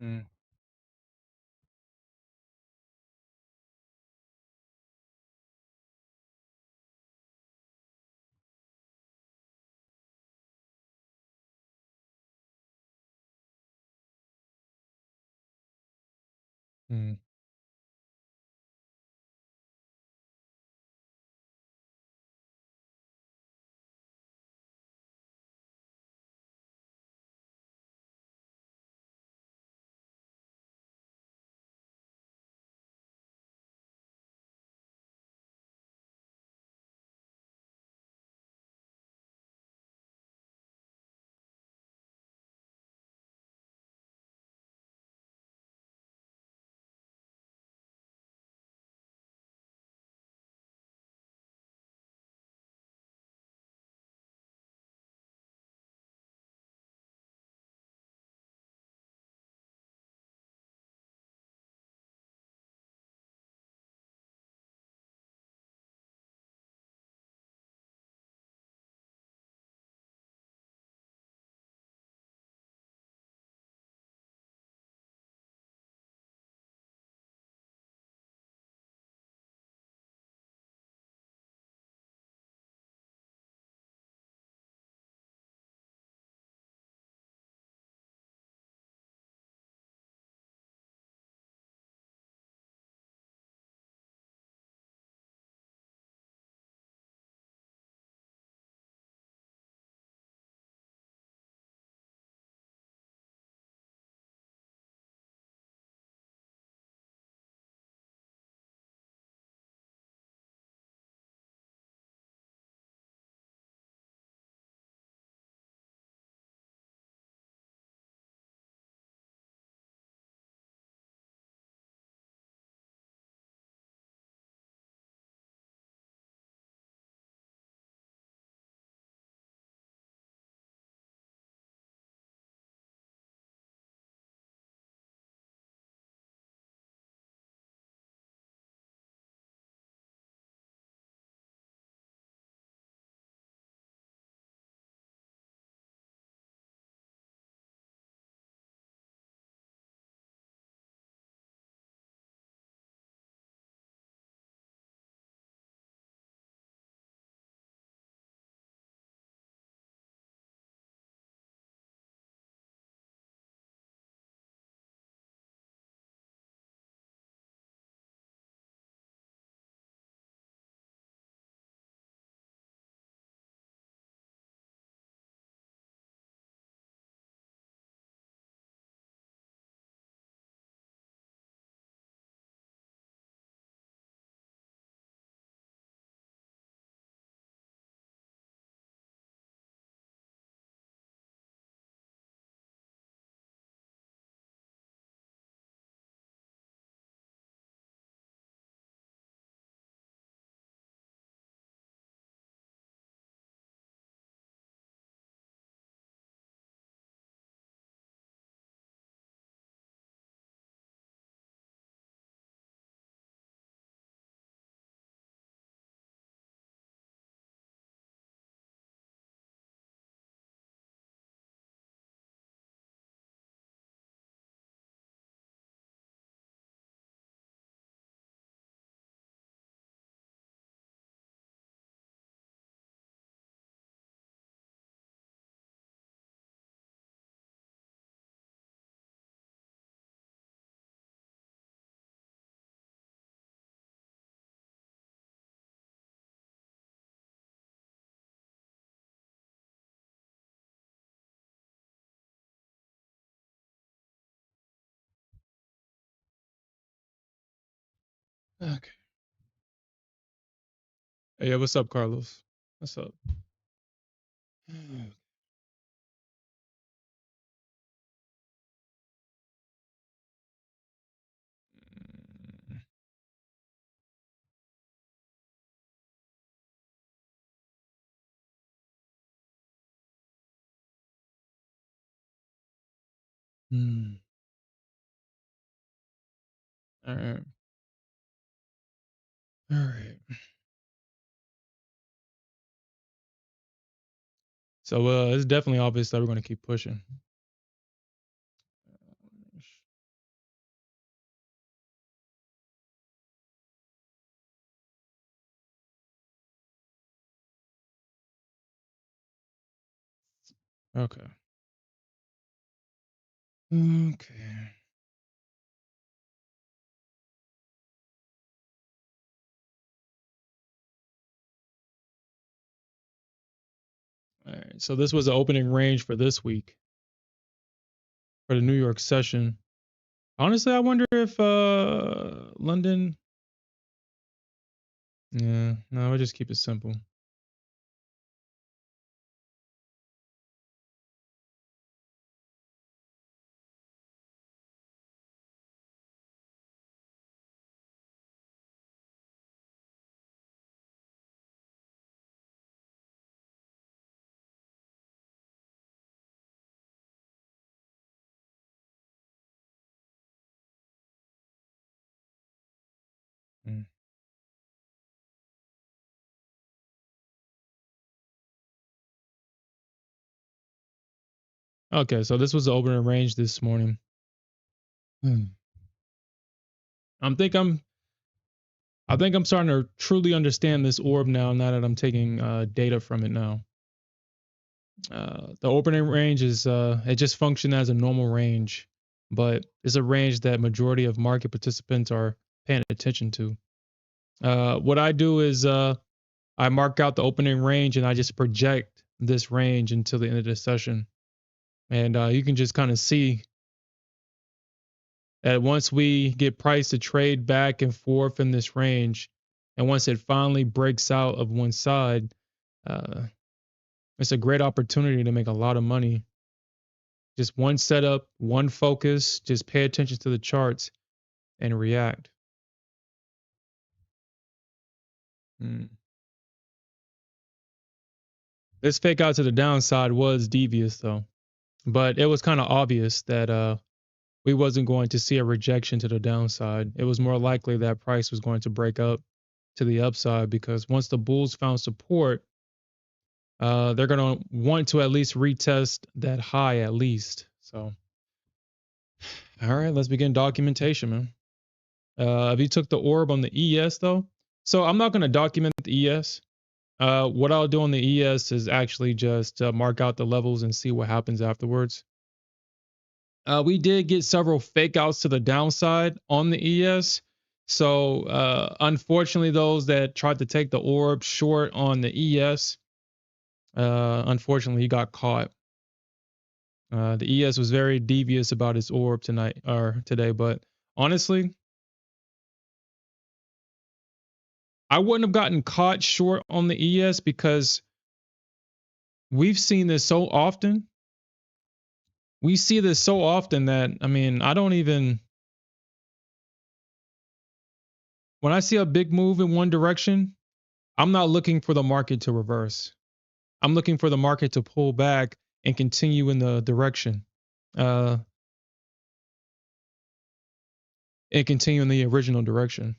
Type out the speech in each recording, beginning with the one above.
Mm, mm, okay. Hey, yeah, what's up, Carlos? What's up? Mm, all right. All right. So it's definitely obvious that we're going to keep pushing. Okay. Okay. All right. So this was the opening range for this week for the New York session. Honestly, I wonder if London. Yeah, no, we'll just keep it simple. Mm. Okay, so this was the opening range this morning. Hmm. I'm think I'm I think I'm starting to truly understand this orb now that I'm taking data from it now. The opening range is it just functioned as a normal range, but it's a range that majority of market participants are paying attention to. What I do is I mark out the opening range and I just project this range until the end of the session. And you can just kind of see that once we get priced to trade back and forth in this range, and once it finally breaks out of one side, uh, it's a great opportunity to make a lot of money. Just one setup, one focus, just pay attention to the charts and react. Mm. This fake out to the downside was devious though, but it was kind of obvious that we wasn't going to see a rejection to the downside. It was more likely that price was going to break up to the upside because once the bulls found support, they're going to want to at least retest that high at least. So, all right, let's begin documentation, man. If you took the orb on the ES though, so I'm not going to document the ES. What I'll do on the ES is actually just mark out the levels and see what happens afterwards. We did get several fake outs to the downside on the ES. So, unfortunately, those that tried to take the orb short on the ES, unfortunately, he got caught. The ES was very devious about his orb tonight or today, but honestly, I wouldn't have gotten caught short on the ES because we've seen this so often. We see this so often that I mean, I don't even when I see a big move in one direction, I'm not looking for the market to reverse. I'm looking for the market to pull back and continue in the direction, uh, and continue in the original direction.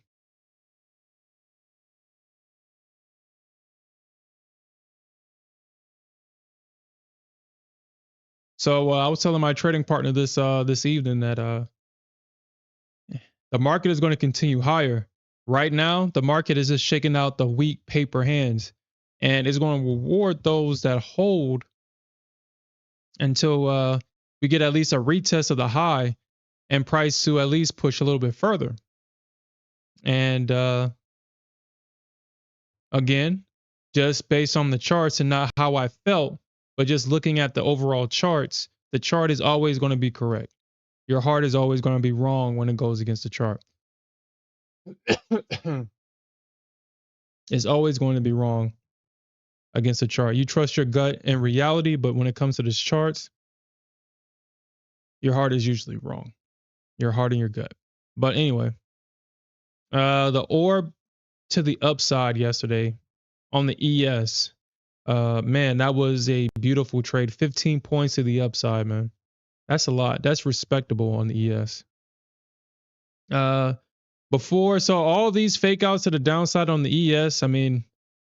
So I was telling my trading partner this evening that the market is going to continue higher. Right now, the market is just shaking out the weak paper hands, and it's going to reward those that hold until we get at least a retest of the high and price to at least push a little bit further. And again, just based on the charts and not how I felt, but just looking at the overall charts, the chart is always going to be correct. Your heart is always going to be wrong when it goes against the chart. It's always going to be wrong against the chart. You trust your gut and reality, but when it comes to the charts, your heart is usually wrong. Your heart and your gut. But anyway, the orb to the upside yesterday on the ES. Man, that was a beautiful trade. 15 points to the upside, man. That's a lot. That's respectable on the ES. Uh, Before, so all these fake outs to the downside on the ES. I mean,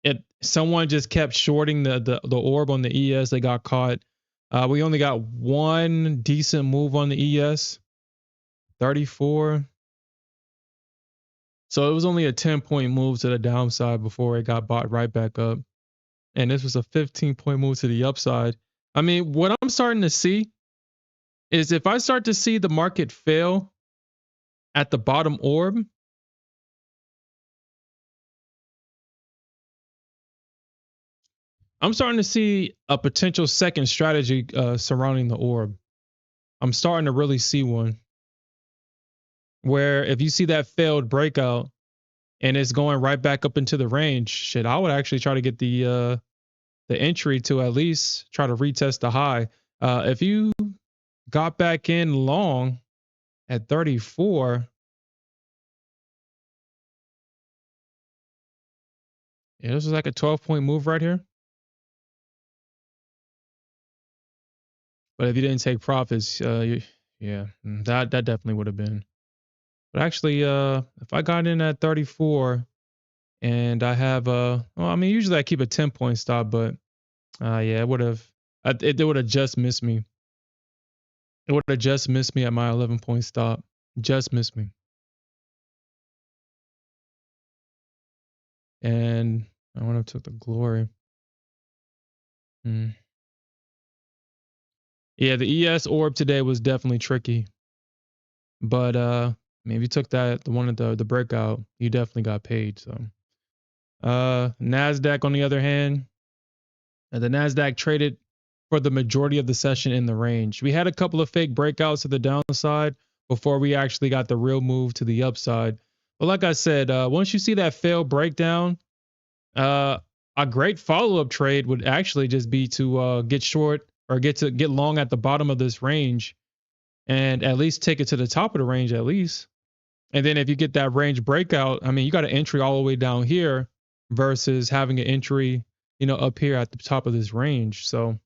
it someone just kept shorting the orb on the ES. They got caught. We only got one decent move on the ES, 34. So it was only a 10-point move to the downside before it got bought right back up. And this was a 15-point move to the upside. I mean, what I'm starting to see is if I start to see the market fail at the bottom orb, I'm starting to see a potential second strategy surrounding the orb. I'm starting to really see one where if you see that failed breakout and it's going right back up into the range, shit, I would actually try to get the entry to at least try to retest the high. If you got back in long at 34, yeah, this is like a 12-point move right here. But if you didn't take profits, yeah, that definitely would have been. But actually, if I got in at 34 and I have well, I mean, usually I keep a 10-point stop, but yeah, it would have, it would have just missed me. It would have just missed me at my 11-point stop. Just missed me. And I would have took the glory. Hmm. Yeah, the ES orb today was definitely tricky. But maybe you took that the one at the breakout, you definitely got paid. So Nasdaq on the other hand, the Nasdaq traded for the majority of the session in the range. We had a couple of fake breakouts to the downside before we actually got the real move to the upside. But like I said, once you see that failed breakdown, uh, a great follow up trade would actually just be to get short or get long at the bottom of this range and at least take it to the top of the range at least. And then if you get that range breakout, I mean, you got an entry all the way down here versus having an entry, up here at the top of this range. So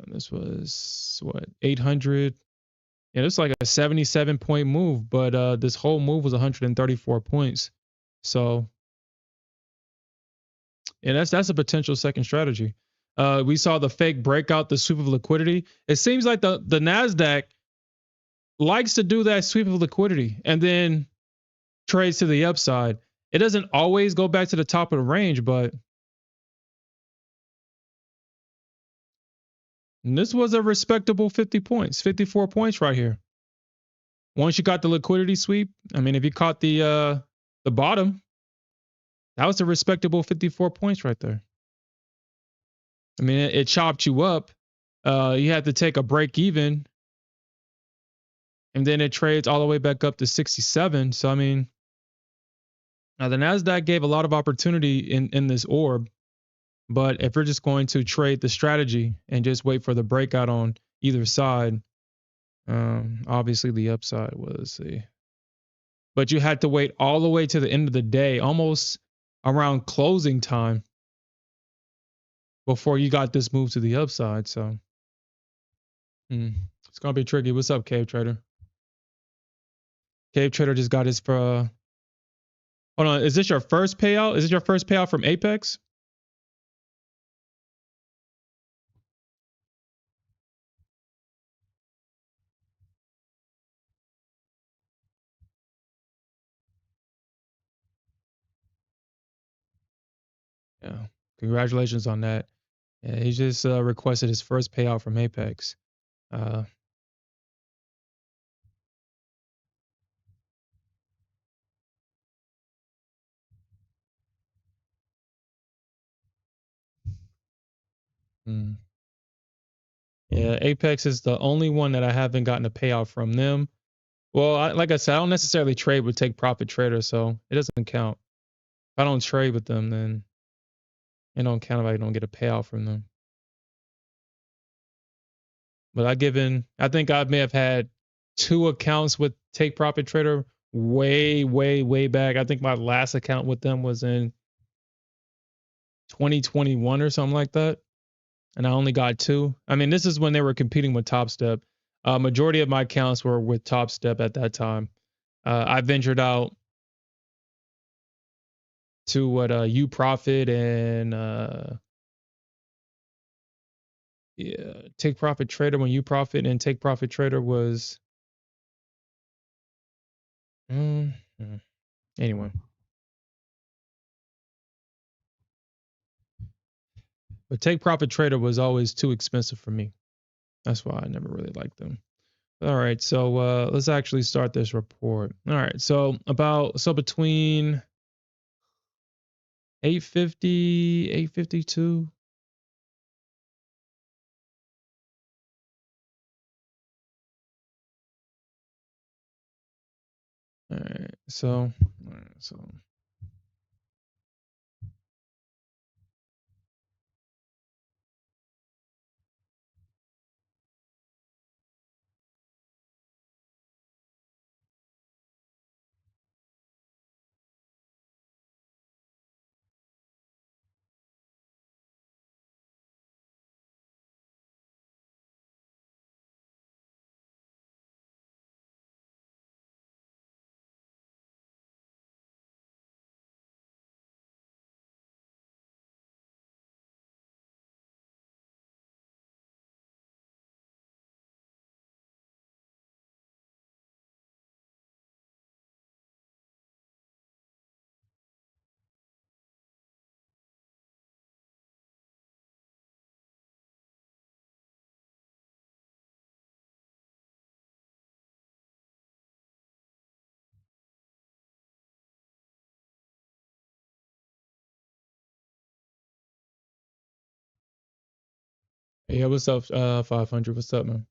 this was what 800. Yeah, it's like a 77-point move, but this whole move was 134 points. So yeah, that's a potential second strategy. We saw the fake breakout, the sweep of liquidity. It seems like the Nasdaq likes to do that sweep of liquidity and then trades to the upside. It doesn't always go back to the top of the range, but this was a respectable 50 points, 54 points right here. Once you got the liquidity sweep, I mean, if you caught the bottom, that was a respectable 54 points right there. I mean, it chopped you up. You had to take a break even, and then it trades all the way back up to 67. So I mean, now the Nasdaq gave a lot of opportunity in this orb. But if you're just going to trade the strategy and just wait for the breakout on either side, obviously the upside was a, but you had to wait all the way to the end of the day, almost around closing time, before you got this move to the upside. So it's gonna be tricky. What's up, Cave Trader? Cave Trader just got his for. Hold on, is this your first payout? Is it your first payout from Apex? Yeah, congratulations on that. Yeah, he just requested his first payout from Apex. Uh, mm. Yeah, Apex is the only one that I haven't gotten a payout from them. Well, like I said, I don't necessarily trade with Take Profit Trader, so it doesn't count. If I don't trade with them, then it don't count if I don't get a payout from them. But I think I may have had two accounts with Take Profit Trader way, way, way back. I think my last account with them was in 2021 or something like that. And I only got two. I mean, this is when they were competing with Top Step. Majority of my accounts were with Top Step at that time. I ventured out to what you profit and yeah, Take Profit Trader when you profit and Take Profit Trader was mm, mm. Anyway. But Take Profit Trader was always too expensive for me. That's why I never really liked them. All right, so let's actually start this report. All right, so between 850, 852. All right, so yeah, what's up? 500. What's up, man?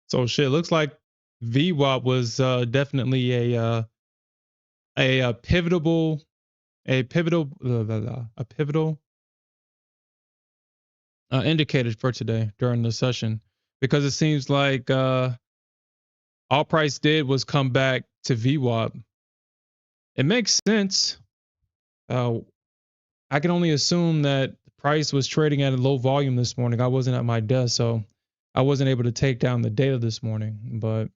So shit looks like VWAP was definitely a pivotal a pivotal indicator for today during the session, because it seems like all price did was come back to VWAP. It makes sense. Uh, I can only assume that the price was trading at a low volume this morning. I wasn't at my desk, so I wasn't able to take down the data this morning. But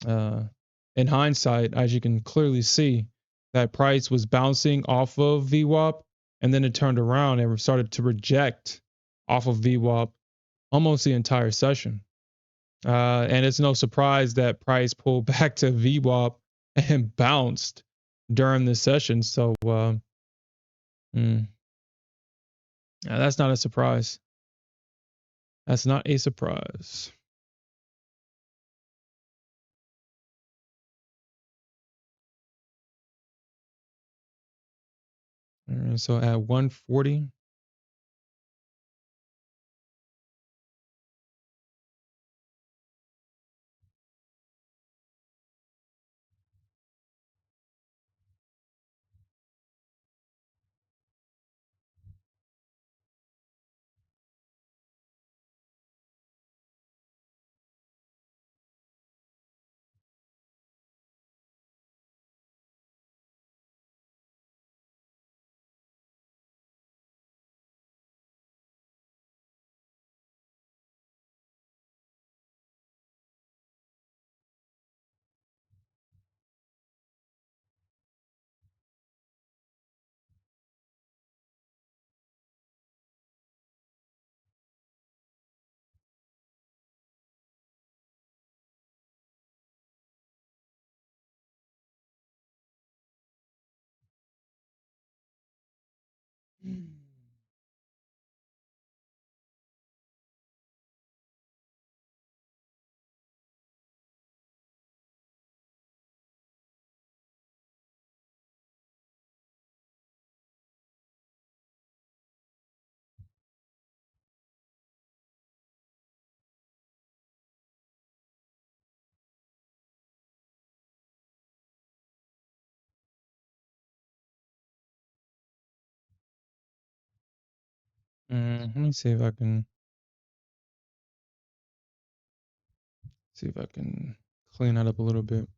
uh, in hindsight, as you can clearly see, that price was bouncing off of VWAP, and then it turned around and started to reject off of VWAP almost the entire session. And it's no surprise that price pulled back to VWAP and bounced during the session. So mm, that's not a surprise. That's not a surprise. All right, so at 140, Let me see if I can clean that up a little bit.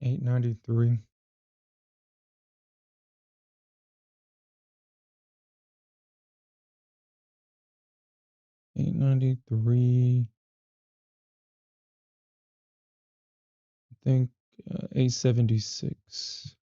$8.93. 8.93. I think 8.76.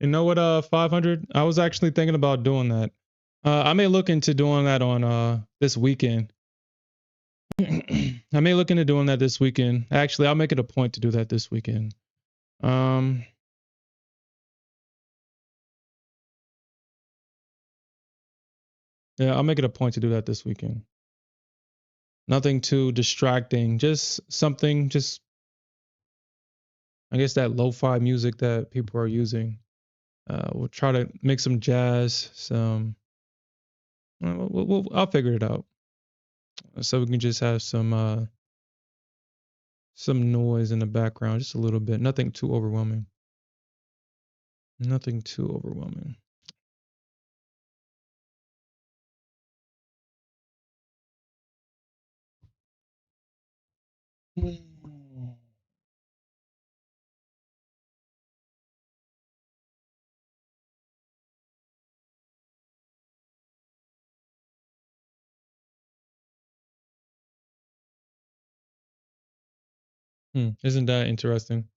You know what, 500? I was actually thinking about doing that. I may look into doing that on this weekend. I may look into doing that this weekend. Actually, I'll make it a point to do that this weekend. Um, yeah, I'll make it a point to do that this weekend. Nothing too distracting, just something, just I guess that lo-fi music that people are using. We'll try to make some jazz, some. I'll figure it out. So we can just have some noise in the background, just a little bit. Nothing too overwhelming. Nothing too overwhelming. Isn't that interesting?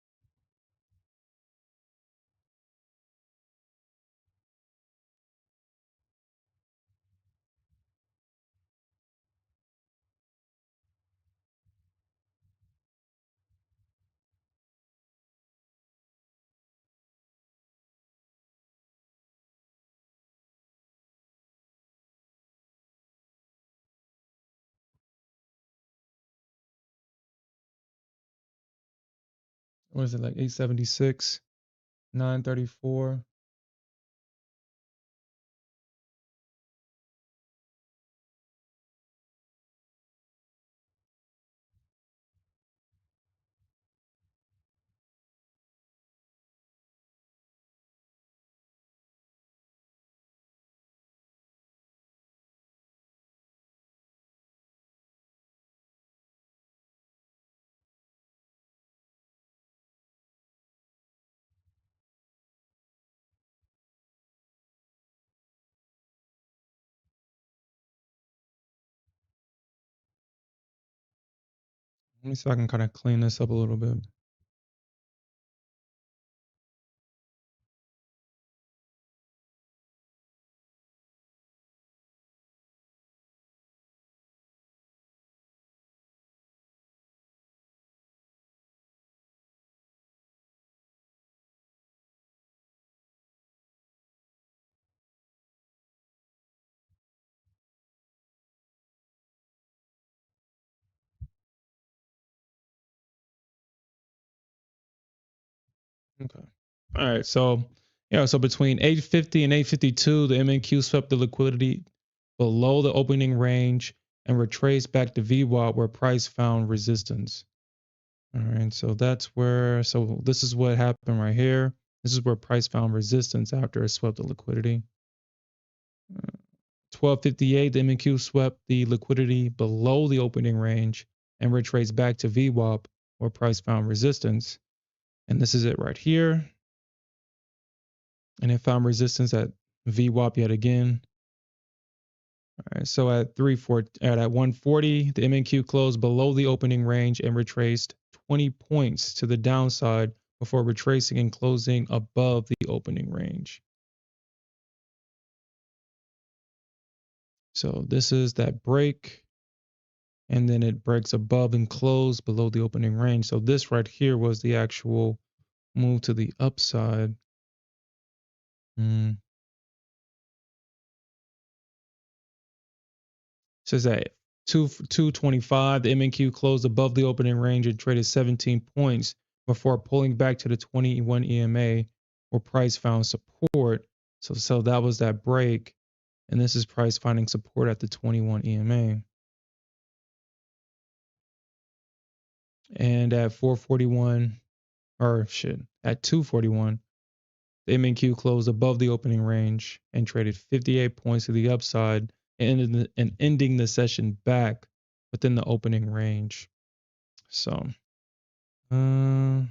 What is it, like 876, 934? Let me see if I can kind of clean this up a little bit. Okay. All right. So yeah, so between 850 and 852, the MNQ swept the liquidity below the opening range and retraced back to VWAP where price found resistance. All right. So that's where, so this is what happened right here. This is where price found resistance after it swept the liquidity. 1258, the MNQ swept the liquidity below the opening range and retraced back to VWAP where price found resistance. And this is it right here. And it found resistance at VWAP yet again. All right, so at 140, the MNQ closed below the opening range and retraced 20 points to the downside before retracing and closing above the opening range. So this is that break, and then it breaks above and closed below the opening range. So this right here was the actual move to the upside. Says that 225, the MNQ closed above the opening range and traded 17 points before pulling back to the 21 EMA where price found support. So that was that break. And this is price finding support at the 21 EMA. And at 441, at 241, the MNQ closed above the opening range and traded 58 points to the upside and ending the session back within the opening range. So you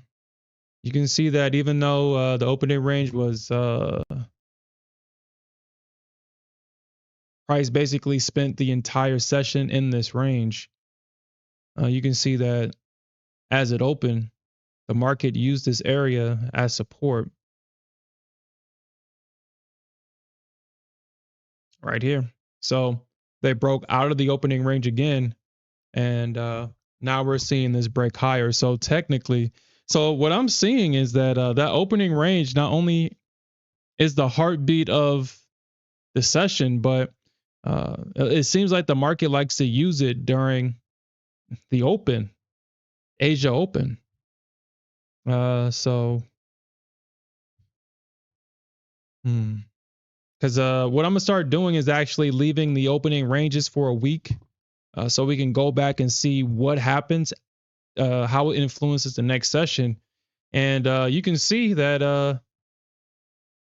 can see that even though the opening range was price basically spent the entire session in this range, you can see that as it opened, the market used this area as support right here. So they broke out of the opening range again, and now we're seeing this break higher. So technically, so what I'm seeing is that that opening range not only is the heartbeat of the session, but it seems like the market likes to use it during the Open, Asia Open. So, because what I'm gonna start doing is actually leaving the opening ranges for a week, so we can go back and see what happens, how it influences the next session, and you can see that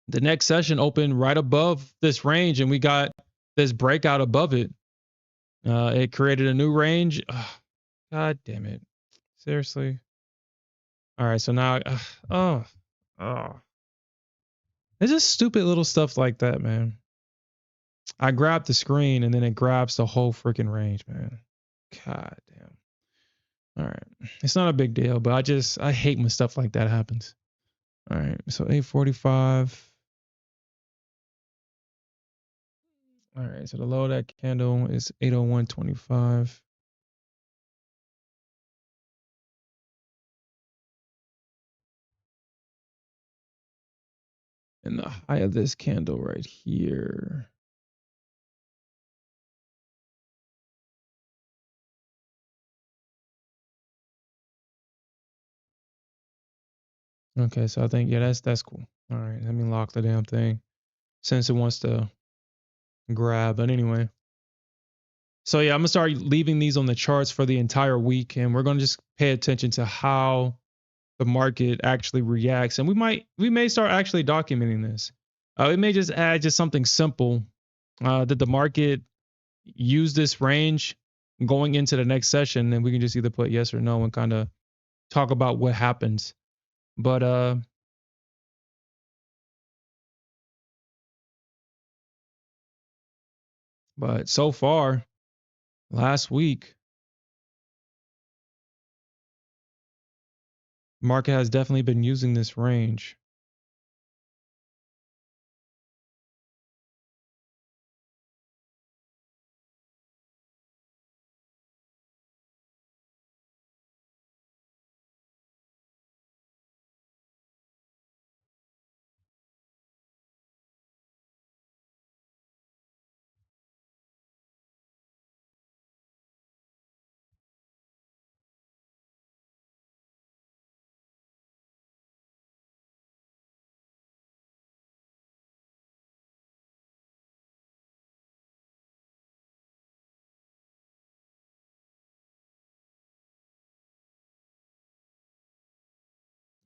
the next session opened right above this range, and we got this breakout above it. It created a new range. Ugh, God damn it! Seriously. All right, so now, oh, oh, it's just stupid little stuff like that, man. I grabbed the screen and then it grabs the whole freaking range, man. God damn. All right, it's not a big deal, but I hate when stuff like that happens. All right, so 845. All right, so the low of that candle is 801.25. And the high of this candle right here. Okay, so I think, yeah, that's cool. All right, let me lock the damn thing since it wants to grab. But anyway, so yeah, I'm gonna start leaving these on the charts for the entire week, and we're gonna just pay attention to how the market actually reacts, and we may start actually documenting this. We may just add just something simple that the market use this range going into the next session, and we can just either put yes or no and kind of talk about what happens. But so far last week Market has definitely been using this range.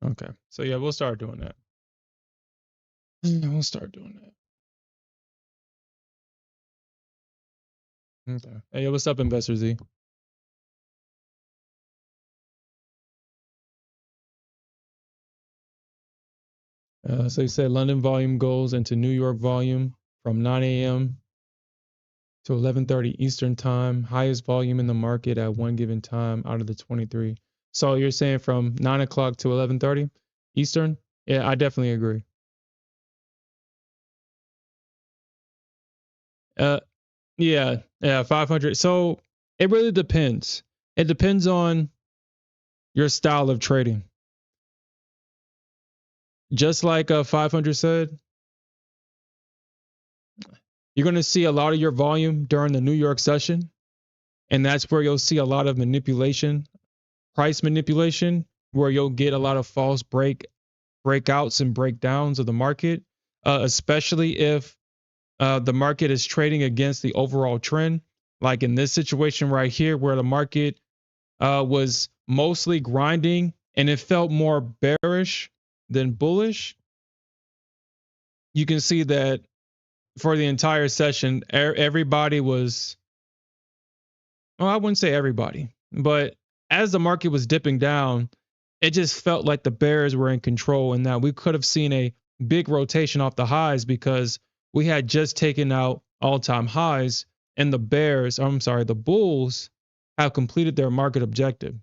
Okay. So yeah, we'll start doing that. Yeah, we'll start doing that. Okay. Hey, what's up, Investor Z? So you said London volume goes into New York volume from 9 a.m. to 11:30 Eastern time. Highest volume in the market at one given time out of the 23. So you're saying from 9 o'clock to 11:30 Eastern? Yeah, I definitely agree. Uh, yeah, 500. So it really depends. It depends on your style of trading. Just like 500 said, you're going to see a lot of your volume during the New York session, and that's where you'll see a lot of manipulation, price manipulation, where you'll get a lot of false breakouts and breakdowns of the market, especially if the market is trading against the overall trend. Like in this situation right here, where the market was mostly grinding and it felt more bearish than bullish, you can see that for the entire session, everybody was, well, I wouldn't say everybody, but as the market was dipping down, it just felt like the bears were in control and that we could have seen a big rotation off the highs because we had just taken out all-time highs and the bulls have completed their market objective.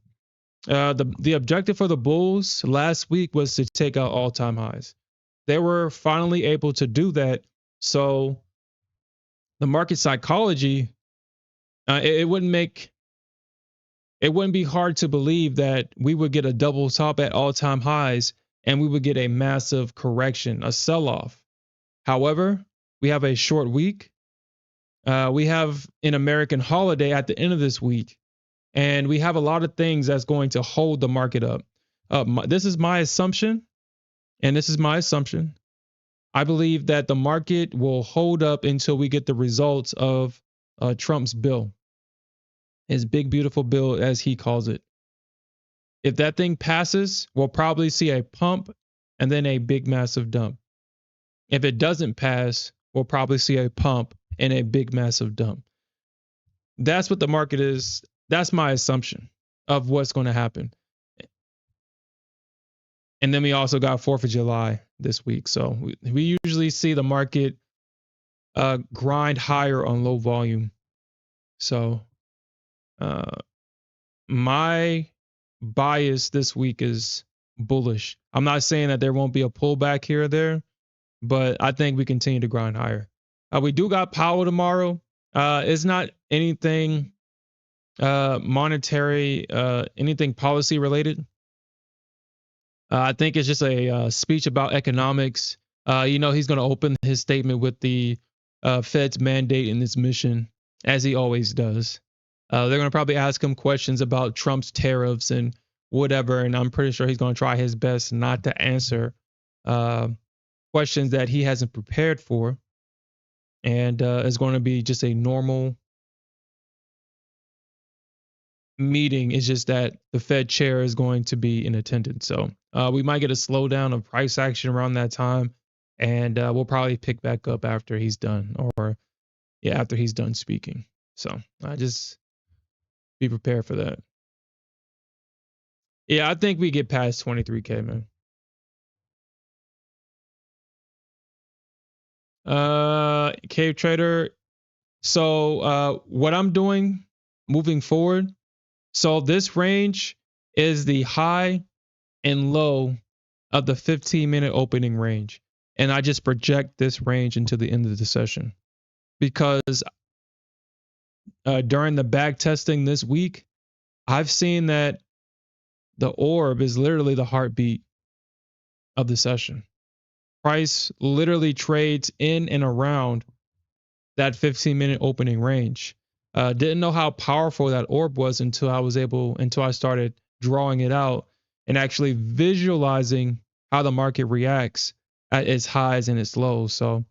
The objective for the bulls last week was to take out all-time highs. They were finally able to do that. So the market psychology, it wouldn't make it wouldn't be hard to believe that we would get a double top at all-time highs and we would get a massive correction, a sell-off. However, we have a short week. We have an American holiday at the end of this week, and we have a lot of things that's going to hold the market up. This is my assumption, and this is my assumption. I believe that the market will hold up until we get the results of Trump's bill, his big, beautiful bill, as he calls it. If that thing passes, we'll probably see a pump and then a big, massive dump. If it doesn't pass, we'll probably see a pump and a big, massive dump. That's what the market is. That's my assumption of what's going to happen. And then we also got 4th of July this week. So we usually see the market grind higher on low volume. So uh, my bias this week is bullish. I'm not saying that there won't be a pullback here or there, but I think we continue to grind higher. We do got Powell tomorrow. It's not anything monetary, anything policy related. I think it's just a speech about economics. He's going to open his statement with the Fed's mandate and its mission, as he always does. They're going to probably ask him questions about Trump's tariffs and whatever, and I'm pretty sure he's going to try his best not to answer questions that he hasn't prepared for. And it's going to be just a normal meeting. It's just that the Fed chair is going to be in attendance. So we might get a slowdown of price action around that time. And we'll probably pick back up after he's done after he's done speaking. So I just be prepared for that. Yeah, I think we get past 23K, man. Cave Trader. So what I'm doing moving forward. So this range is the high and low of the 15-minute opening range. And I just project this range into the end of the session because during the back testing this week, I've seen that the orb is literally the heartbeat of the session. Price literally trades in and around that 15-minute opening range. Didn't know how powerful that orb was until I started drawing it out and actually visualizing how the market reacts at its highs and its lows. So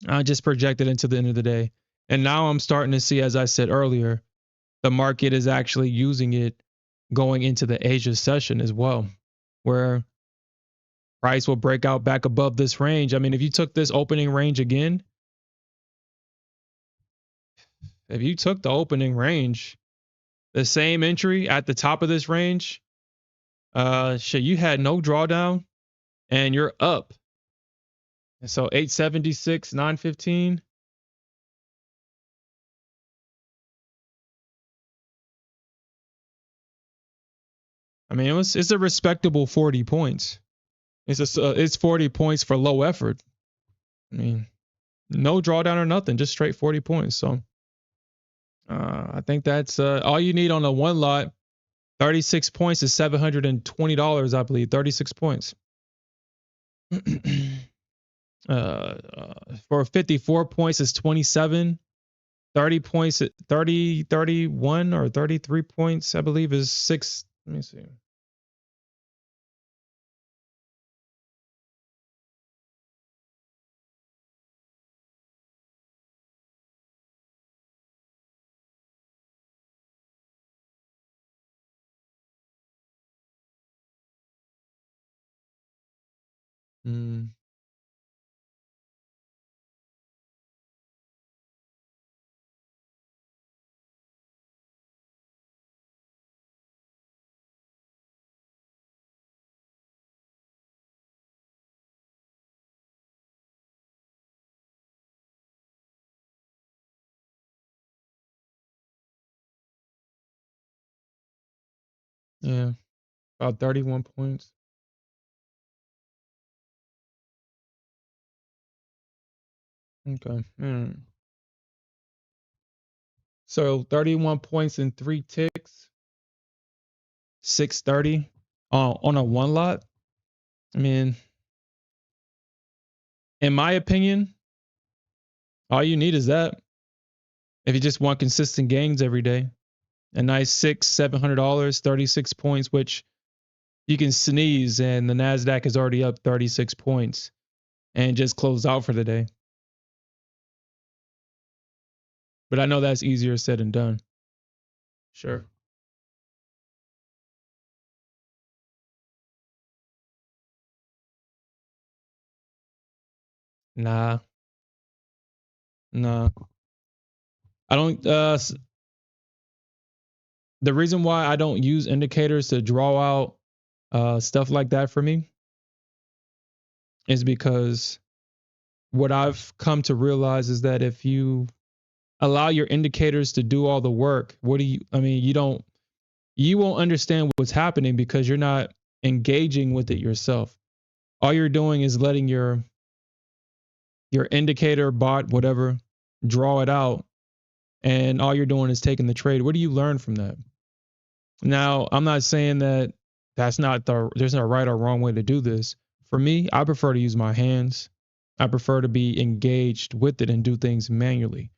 I just projected into the end of the day. And now I'm starting to see, as I said earlier, the market is actually using it going into the Asia session as well, where price will break out back above this range. I mean, if you took this opening range again, if you took the opening range, the same entry at the top of this range, shit, you had no drawdown and you're up. And so 876, 915. I mean, it's a respectable 40 points. It's 40 points for low effort. I mean, no drawdown or nothing, just straight 40 points. So I think that's all you need on a one lot. 36 points is $720, I believe. 36 points. For 54 points is 27. 30 points, 30, 31 or 33 points, I believe, is 6. Let me see. Mm. Yeah, about 31 points. Okay. So 31 points in 3 ticks, 630 on a one lot. I mean, in my opinion, all you need is that. If you just want consistent gains every day, a nice $700, 36 points, which you can sneeze and the Nasdaq is already up 36 points and just closed out for the day. But I know that's easier said than done. Sure. Nah, nah. I don't the reason why I don't use indicators to draw out stuff like that for me is because what I've come to realize is that if you allow your indicators to do all the work, you won't understand what's happening because you're not engaging with it yourself. All you're doing is letting your indicator bot, whatever, draw it out. And all you're doing is taking the trade. What do you learn from that? Now, I'm not saying that there's not a right or wrong way to do this. For me, I prefer to use my hands. I prefer to be engaged with it and do things manually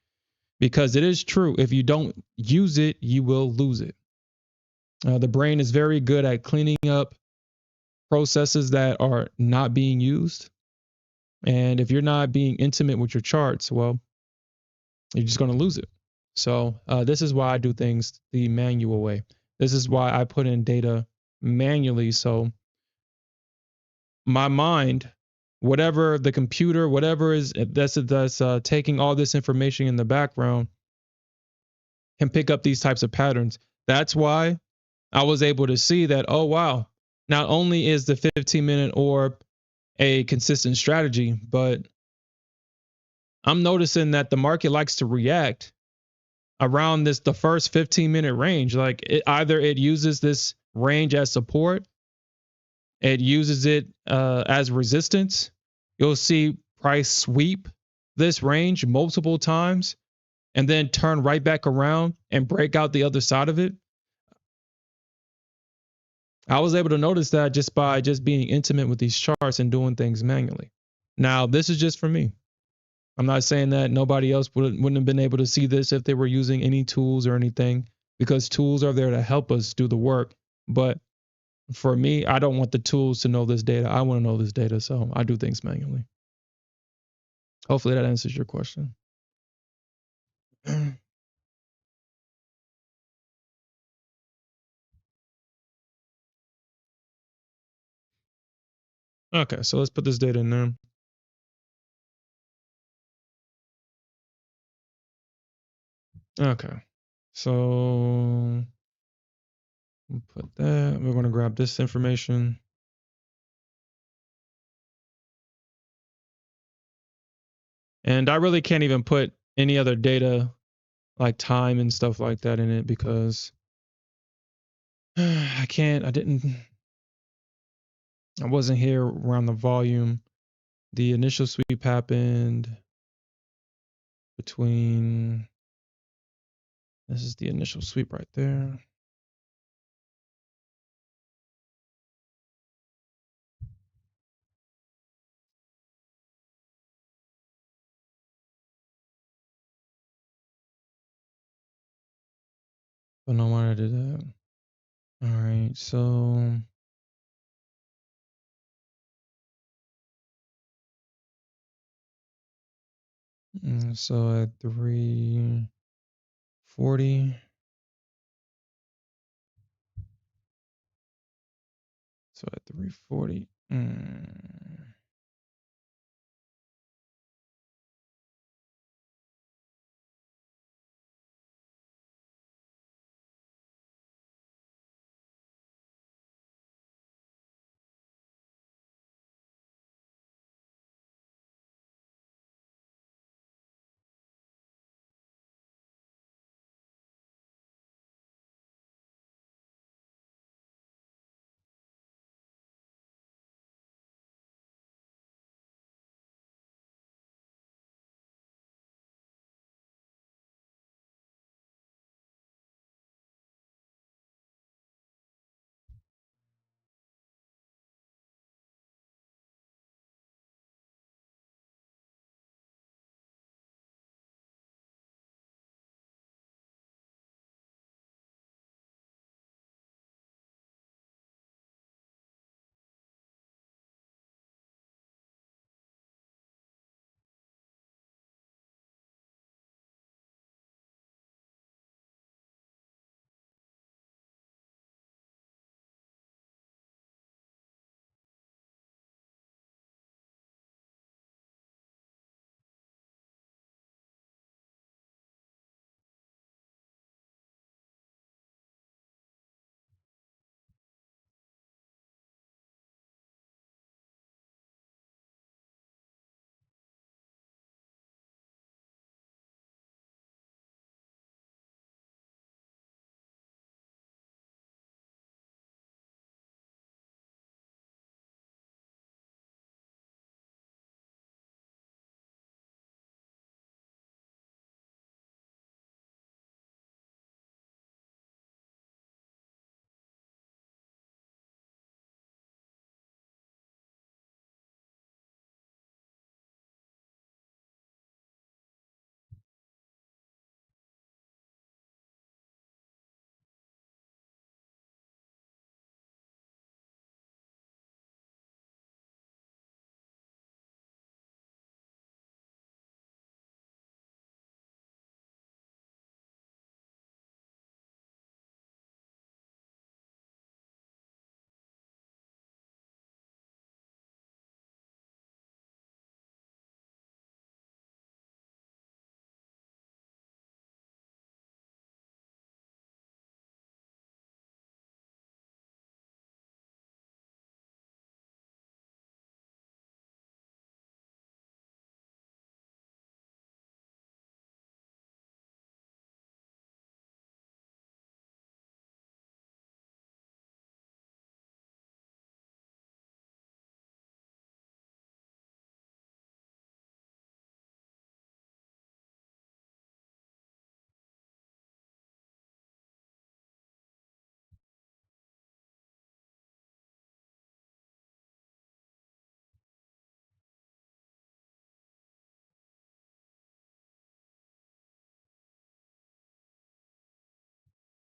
because it is true. If you don't use it, you will lose it. The brain is very good at cleaning up processes that are not being used. And if you're not being intimate with your charts, well, you're just going to lose it. So this is why I do things the manual way. This is why I put in data manually. So my mind, whatever the computer, whatever is that's taking all this information in the background, can pick up these types of patterns. That's why I was able to see that, oh, wow, not only is the 15-minute orb a consistent strategy, but I'm noticing that the market likes to react around the first 15-minute range. Like either it uses this range as support it uses it as resistance. You'll see price sweep this range multiple times and then turn right back around and break out the other side of it. I was able to notice that just by just being intimate with these charts and doing things manually. Now, this is just for me. I'm not saying that nobody else wouldn't have been able to see this if they were using any tools or anything, because tools are there to help us do the work. But for me, I don't want the tools to know this data. I want to know this data. So I do things manually. Hopefully that answers your question. Okay, so let's put this data in there. Okay, so we'll put that. We're going to grab this information. And I really can't even put any other data like time and stuff like that in it because I can't, I wasn't here around the volume. The initial sweep happened between, this is the initial sweep right there. Don't know why I did that. All right, so so at 340. So at 340.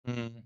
Mm,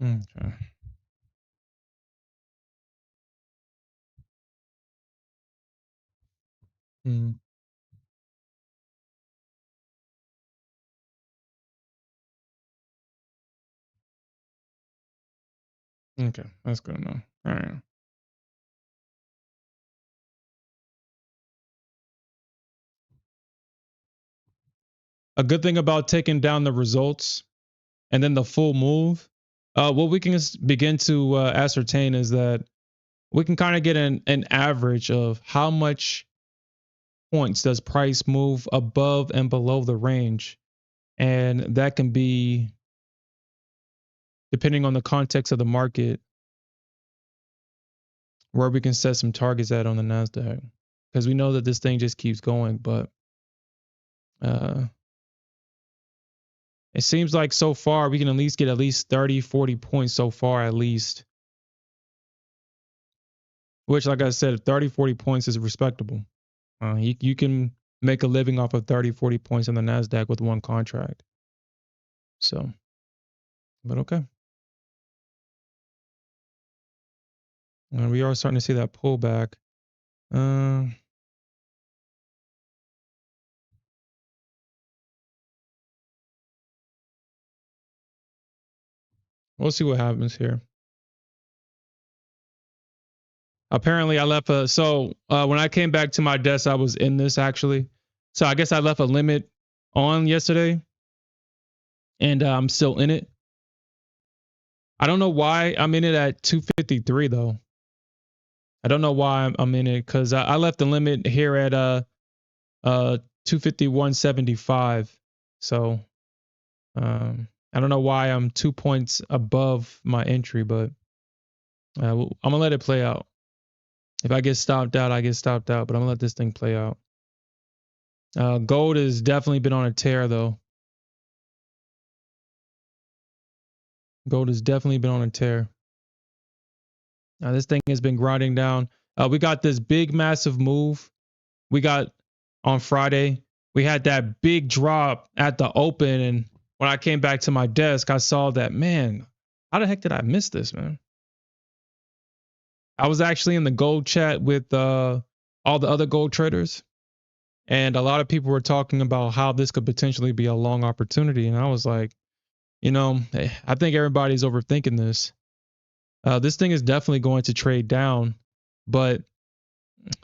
okay. Mm, okay. That's good enough. All right. A good thing about taking down the results and then the full move, what we can begin to ascertain is that we can kind of get an average of how much points does price move above and below the range. And that can be, depending on the context of the market, where we can set some targets at on the Nasdaq. Because we know that this thing just keeps going, but uh, it seems like so far we can at least get at least 30, 40 points so far, at least. Which, like I said, 30, 40 points is respectable. You can make a living off of 30, 40 points on the Nasdaq with one contract. So, but okay. We are starting to see that pullback. Uh, we'll see what happens here. Apparently, I left a when I came back to my desk, I was in this actually. So I guess I left a limit on yesterday, and I'm still in it. I don't know why I'm in it at 253 though. I don't know why I'm in it because I left the limit here at 251.75. So I don't know why I'm 2 points above my entry, but I'm gonna let it play out. If I get stopped out, I get stopped out, but I'm gonna let this thing play out. Gold has definitely been on a tear though. Gold has definitely been on a tear. Now this thing has been grinding down. We got this big, massive move. We got on Friday. We had that big drop at the open, and when I came back to my desk, I saw that, man, how the heck did I miss this, man? I was actually in the gold chat with all the other gold traders, and a lot of people were talking about how this could potentially be a long opportunity. And I was like, I think everybody's overthinking this. This thing is definitely going to trade down, but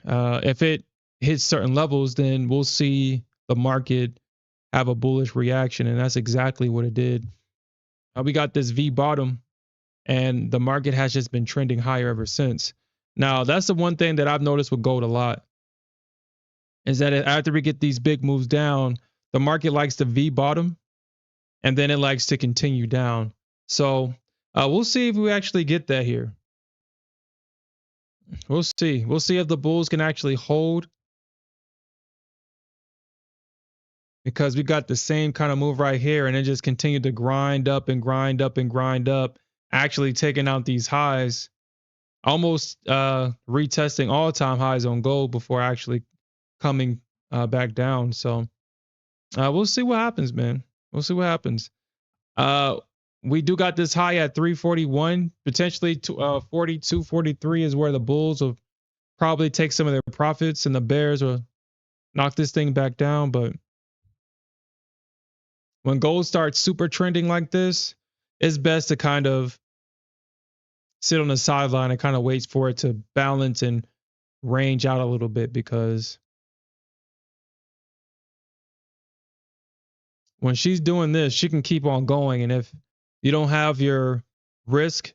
if it hits certain levels, then we'll see the market have a bullish reaction, and that's exactly what it did. We got this V bottom, and the market has just been trending higher ever since. Now, that's the one thing that I've noticed with gold a lot. is that after we get these big moves down, the market likes to V bottom and then it likes to continue down. So we'll see if we actually get that here. We'll see. We'll see if the bulls can actually hold, because we got the same kind of move right here and it just continued to grind up and grind up and grind up, actually taking out these highs, almost retesting all-time highs on gold before actually coming back down. So we'll see what happens, man. We'll see what happens. Uh, we do got this high at 341, potentially to 42, 43 is where the bulls will probably take some of their profits and the bears will knock this thing back down. But when gold starts super trending like this, it's best to kind of sit on the sideline and kind of wait for it to balance and range out a little bit, because when she's doing this, she can keep on going. And if you don't have your risk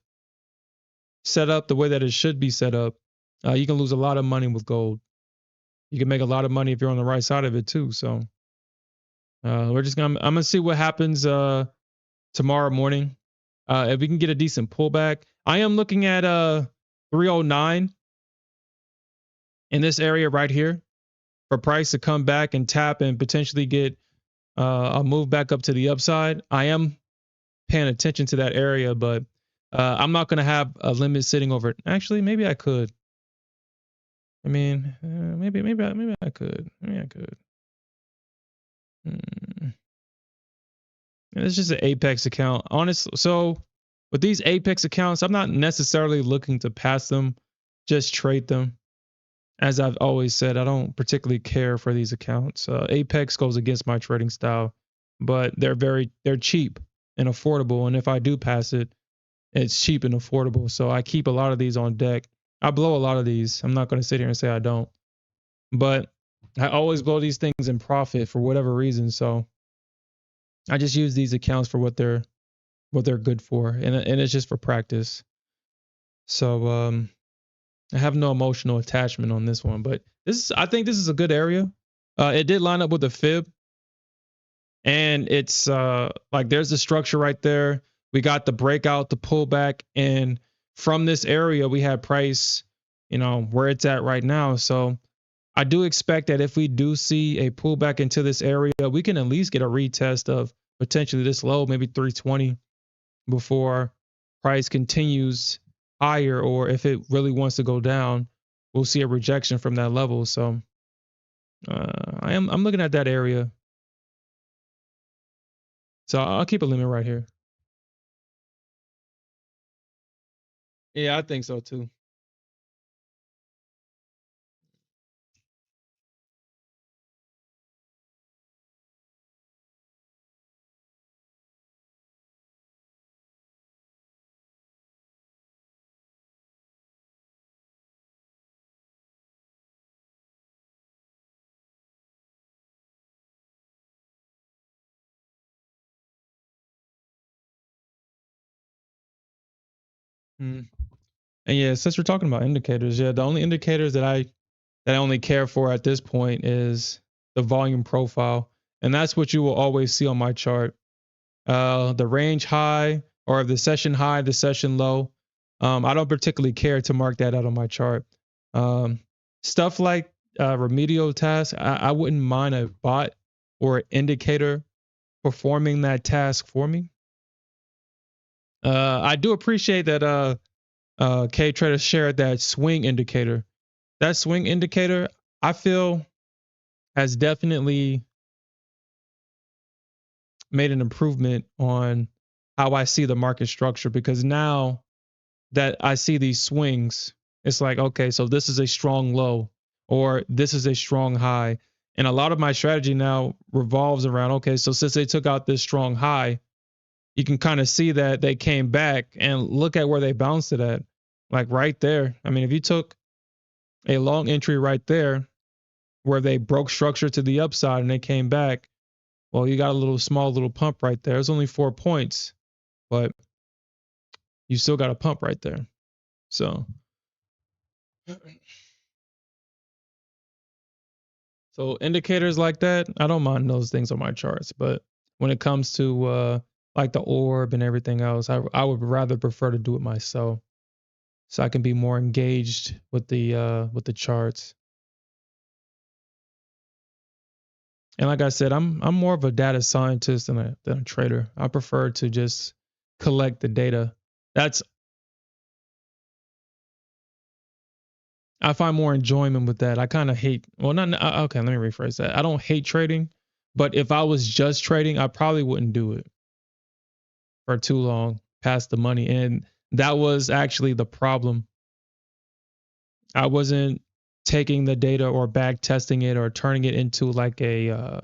set up the way that it should be set up, you can lose a lot of money with gold. You can make a lot of money if you're on the right side of it too. So I'm gonna see what happens tomorrow morning. If we can get a decent pullback, I am looking at 309 in this area right here for price to come back and tap and potentially get a move back up to the upside. I am paying attention to that area, but I'm not going to have a limit sitting over it. Actually, maybe I could. I mean, maybe I could. Maybe I could. It's just an Apex account, honestly. So with these Apex accounts, I'm not necessarily looking to pass them, just trade them. As I've always said, I don't particularly care for these accounts. Apex goes against my trading style, but they're cheap and affordable. And if I do pass it, it's cheap and affordable. So I keep a lot of these on deck. I blow a lot of these. I'm not going to sit here and say I don't, but I always blow these things in profit for whatever reason. So I just use these accounts for what they're good for, and it's just for practice. So I have no emotional attachment on this one, but I think this is a good area. It did line up with the fib, and it's like there's the structure right there. We got the breakout, the pullback, and from this area we had price, where it's at right now. So I do expect that if we do see a pullback into this area, we can at least get a retest of potentially this low, maybe 320, before price continues higher, or if it really wants to go down, we'll see a rejection from that level. So I'm looking at that area. So I'll keep a limit right here. Yeah, I think so too. Mm. And yeah, since we're talking about indicators, yeah, the only indicators that I only care for at this point is the volume profile, and that's what you will always see on my chart. The range high, or the session high, the session low. I don't particularly care to mark that out on my chart. Stuff like remedial tasks, I wouldn't mind a bot or an indicator performing that task for me. I do appreciate that K Trader shared that swing indicator. That swing indicator, I feel, has definitely made an improvement on how I see the market structure, because now that I see these swings, it's like, okay, so this is a strong low or this is a strong high. And a lot of my strategy now revolves around, okay, so since they took out this strong high, you can kind of see that they came back and look at where they bounced it at. Like right there. I mean, if you took a long entry right there where they broke structure to the upside and they came back, well, you got a small little pump right there. It's only 4 points, but you still got a pump right there. So So indicators like that, I don't mind those things on my charts, but when it comes to like the orb and everything else, I would rather prefer to do it myself so I can be more engaged with the charts. And like I said, I'm more of a data scientist than a trader. I prefer to just collect the data. That's I find more enjoyment with that. I kind of hate, well, not, okay, let me rephrase that. I don't hate trading, but if I was just trading, I probably wouldn't do it for too long past the money. And that was actually the problem. I wasn't taking the data or back testing it or turning it into like I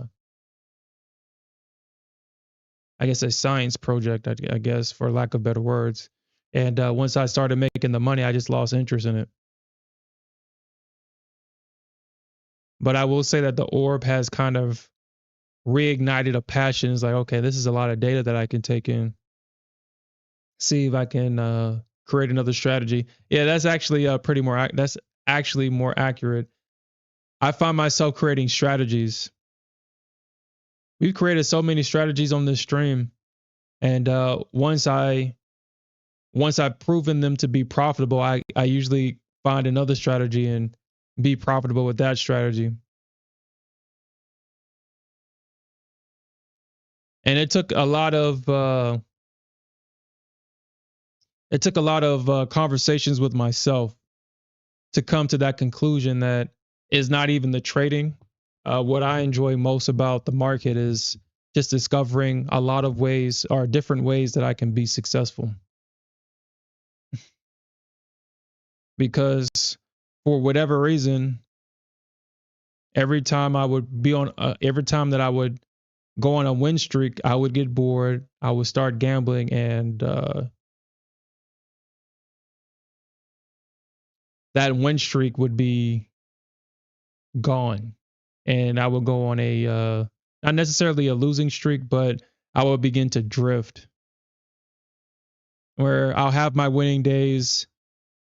guess a science project, I guess, for lack of better words. And once I started making the money, I just lost interest in it. But I will say that the orb has kind of reignited a passion. It's like, okay, this is a lot of data that I can take in, see if I can create another strategy. Yeah, that's actually that's actually more accurate. I find myself creating strategies. We've created so many strategies on this stream, and once I've proven them to be profitable, I usually find another strategy and be profitable with that strategy. And it took a lot of conversations with myself to come to that conclusion that is not even the trading. What I enjoy most about the market is just discovering a lot of ways or different ways that I can be successful. Because for whatever reason, every time that I would go on a win streak, I would get bored. I would start gambling, and that win streak would be gone. And I would go on a not necessarily a losing streak, but I would begin to drift where I'll have my winning days.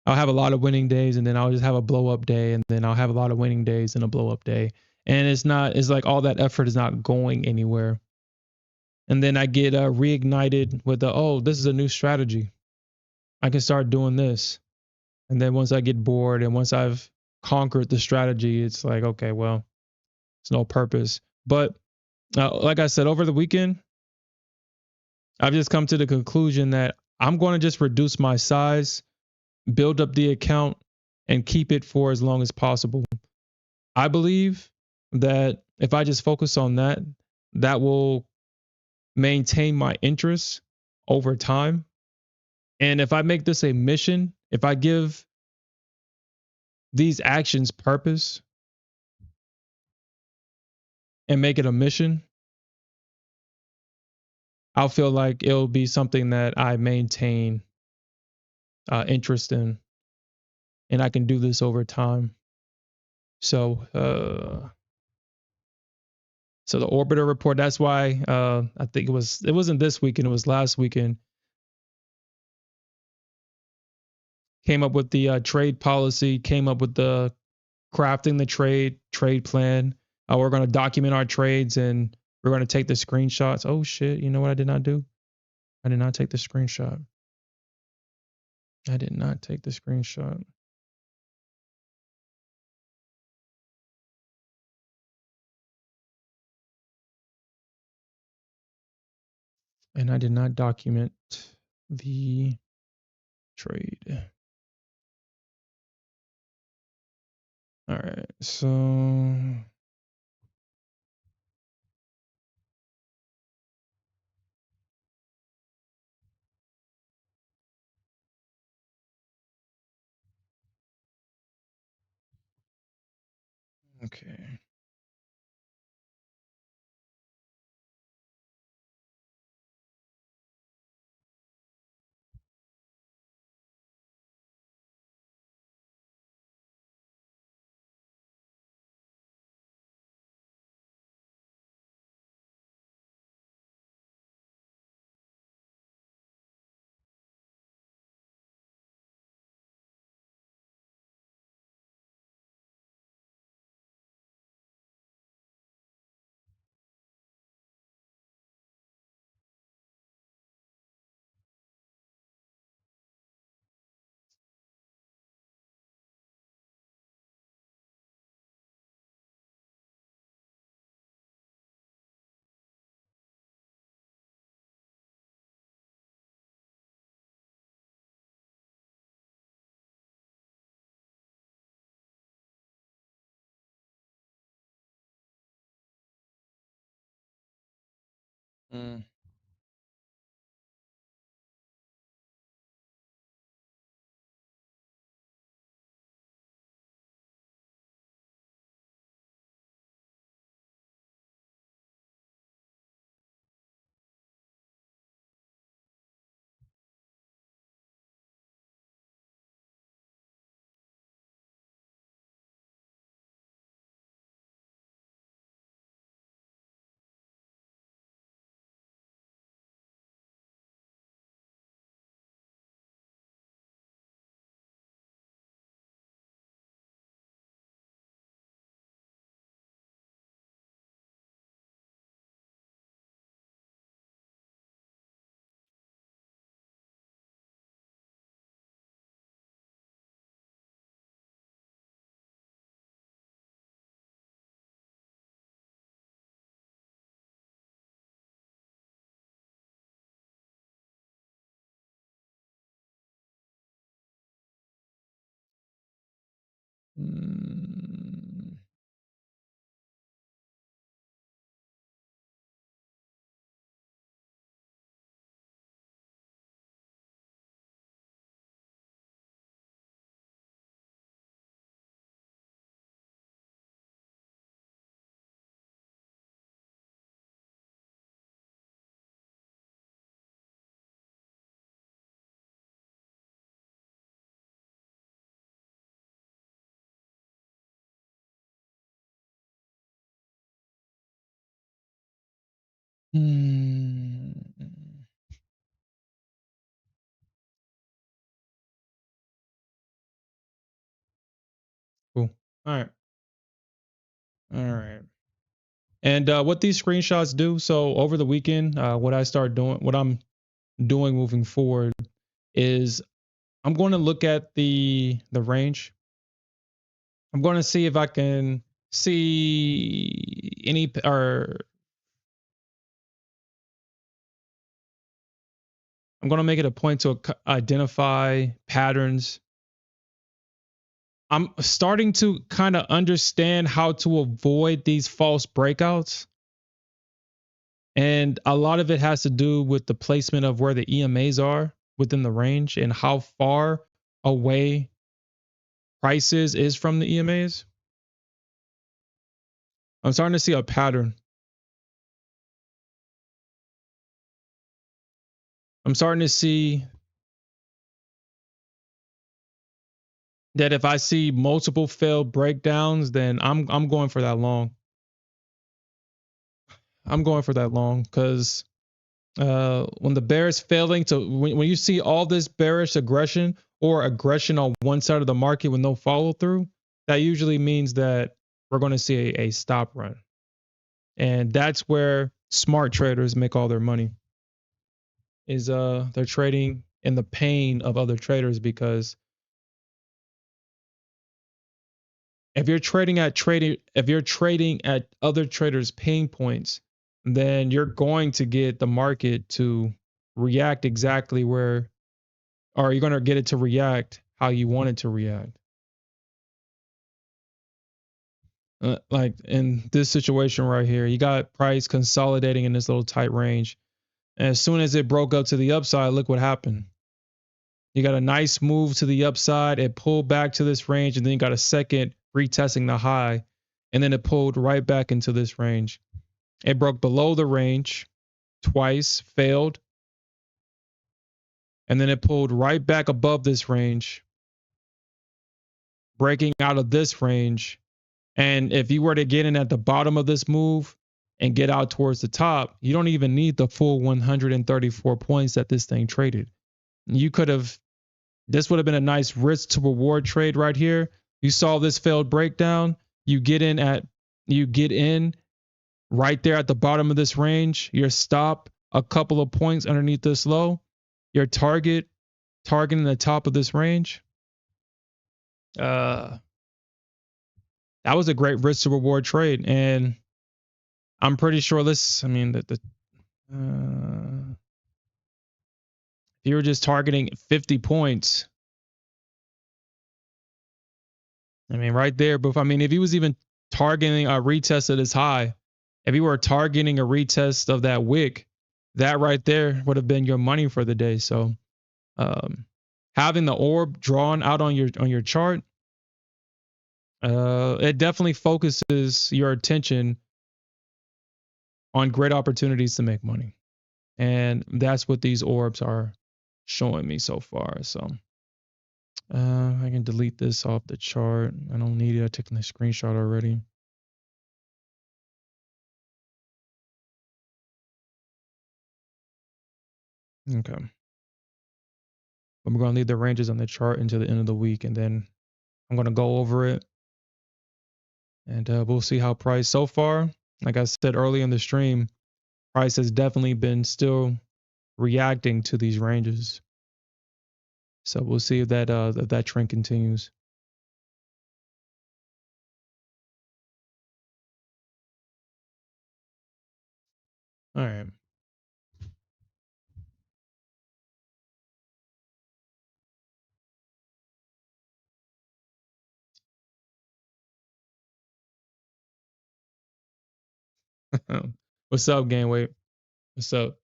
I'll have a lot of winning days, and then I'll just have a blow up day, and then I'll have a lot of winning days and a blow up day. And it's like all that effort is not going anywhere. And then I get reignited with oh, this is a new strategy. I can start doing this. And then once I get bored and once I've conquered the strategy, it's like, okay, well, it's no purpose. But like I said, over the weekend, I've just come to the conclusion that I'm going to just reduce my size, build up the account, and keep it for as long as possible. I believe that if I just focus on that, that will maintain my interest over time. And if I make this a mission, if I give these actions purpose and make it a mission, I'll feel like it'll be something that I maintain interest in, and I can do this over time. So, so the orbiter report. That's why I think it wasn't this weekend. It was last weekend. Came up with the trade policy. Came up with the crafting the trade plan. We're going to document our trades and we're going to take the screenshots. Oh shit! You know what I did not do? I did not take the screenshot. I did not take the screenshot. And I did not document the trade. All right, so okay. Mm. Mm. Mm. Cool. All right. All right. And what these screenshots do, so over the weekend, what I'm doing moving forward is I'm going to look at the range. I'm going to see if I can see any or I'm going to make it a point to identify patterns. I'm starting to kind of understand how to avoid these false breakouts. And a lot of it has to do with the placement of where the EMAs are within the range and how far away prices is from the EMAs. I'm starting to see a pattern. I'm starting to see that if I see multiple failed breakdowns, then I'm going for that long. I'm going for that long because when the bear is failing to when you see all this bearish aggression or aggression on one side of the market with no follow through, that usually means that we're going to see a stop run, and that's where smart traders make all their money. Is they're trading in the pain of other traders because if you're trading at other traders' pain points, then you're going to get the market to react exactly where, or you're going to get it to react how you want it to react. Like in this situation right here, you got price consolidating in this little tight range. And as soon as it broke up to the upside, look what happened. You got a nice move to the upside. It pulled back to this range, and then you got a second retesting the high. And then it pulled right back into this range. It broke below the range twice, failed. And then it pulled right back above this range, breaking out of this range. And if you were to get in at the bottom of this move and get out towards the top, you don't even need the full 134 points that this thing traded. You could have, this would have been a nice risk to reward trade right here. You saw this failed breakdown. You get in right there at the bottom of this range. Your stop a couple of points underneath this low. Your targeting the top of this range. That was a great risk to reward trade, and I'm pretty sure this. I mean, if you were just targeting 50 points, I mean, right there. But I mean, if he was even targeting a retest of this high, if you were targeting a retest of that wick, that right there would have been your money for the day. So um, having the orb drawn out on your chart, it definitely focuses your attention on great opportunities to make money, and that's what these orbs are showing me so far. So I can delete this off the chart. I don't need it. I took the screenshot already. Okay. But we're going to leave the ranges on the chart until the end of the week, and then I'm going to go over it, and we'll see how price so far. Like I said early in the stream, price has definitely been still reacting to these ranges. So we'll see if that trend continues. All right. What's up, gang? Wait. What's up?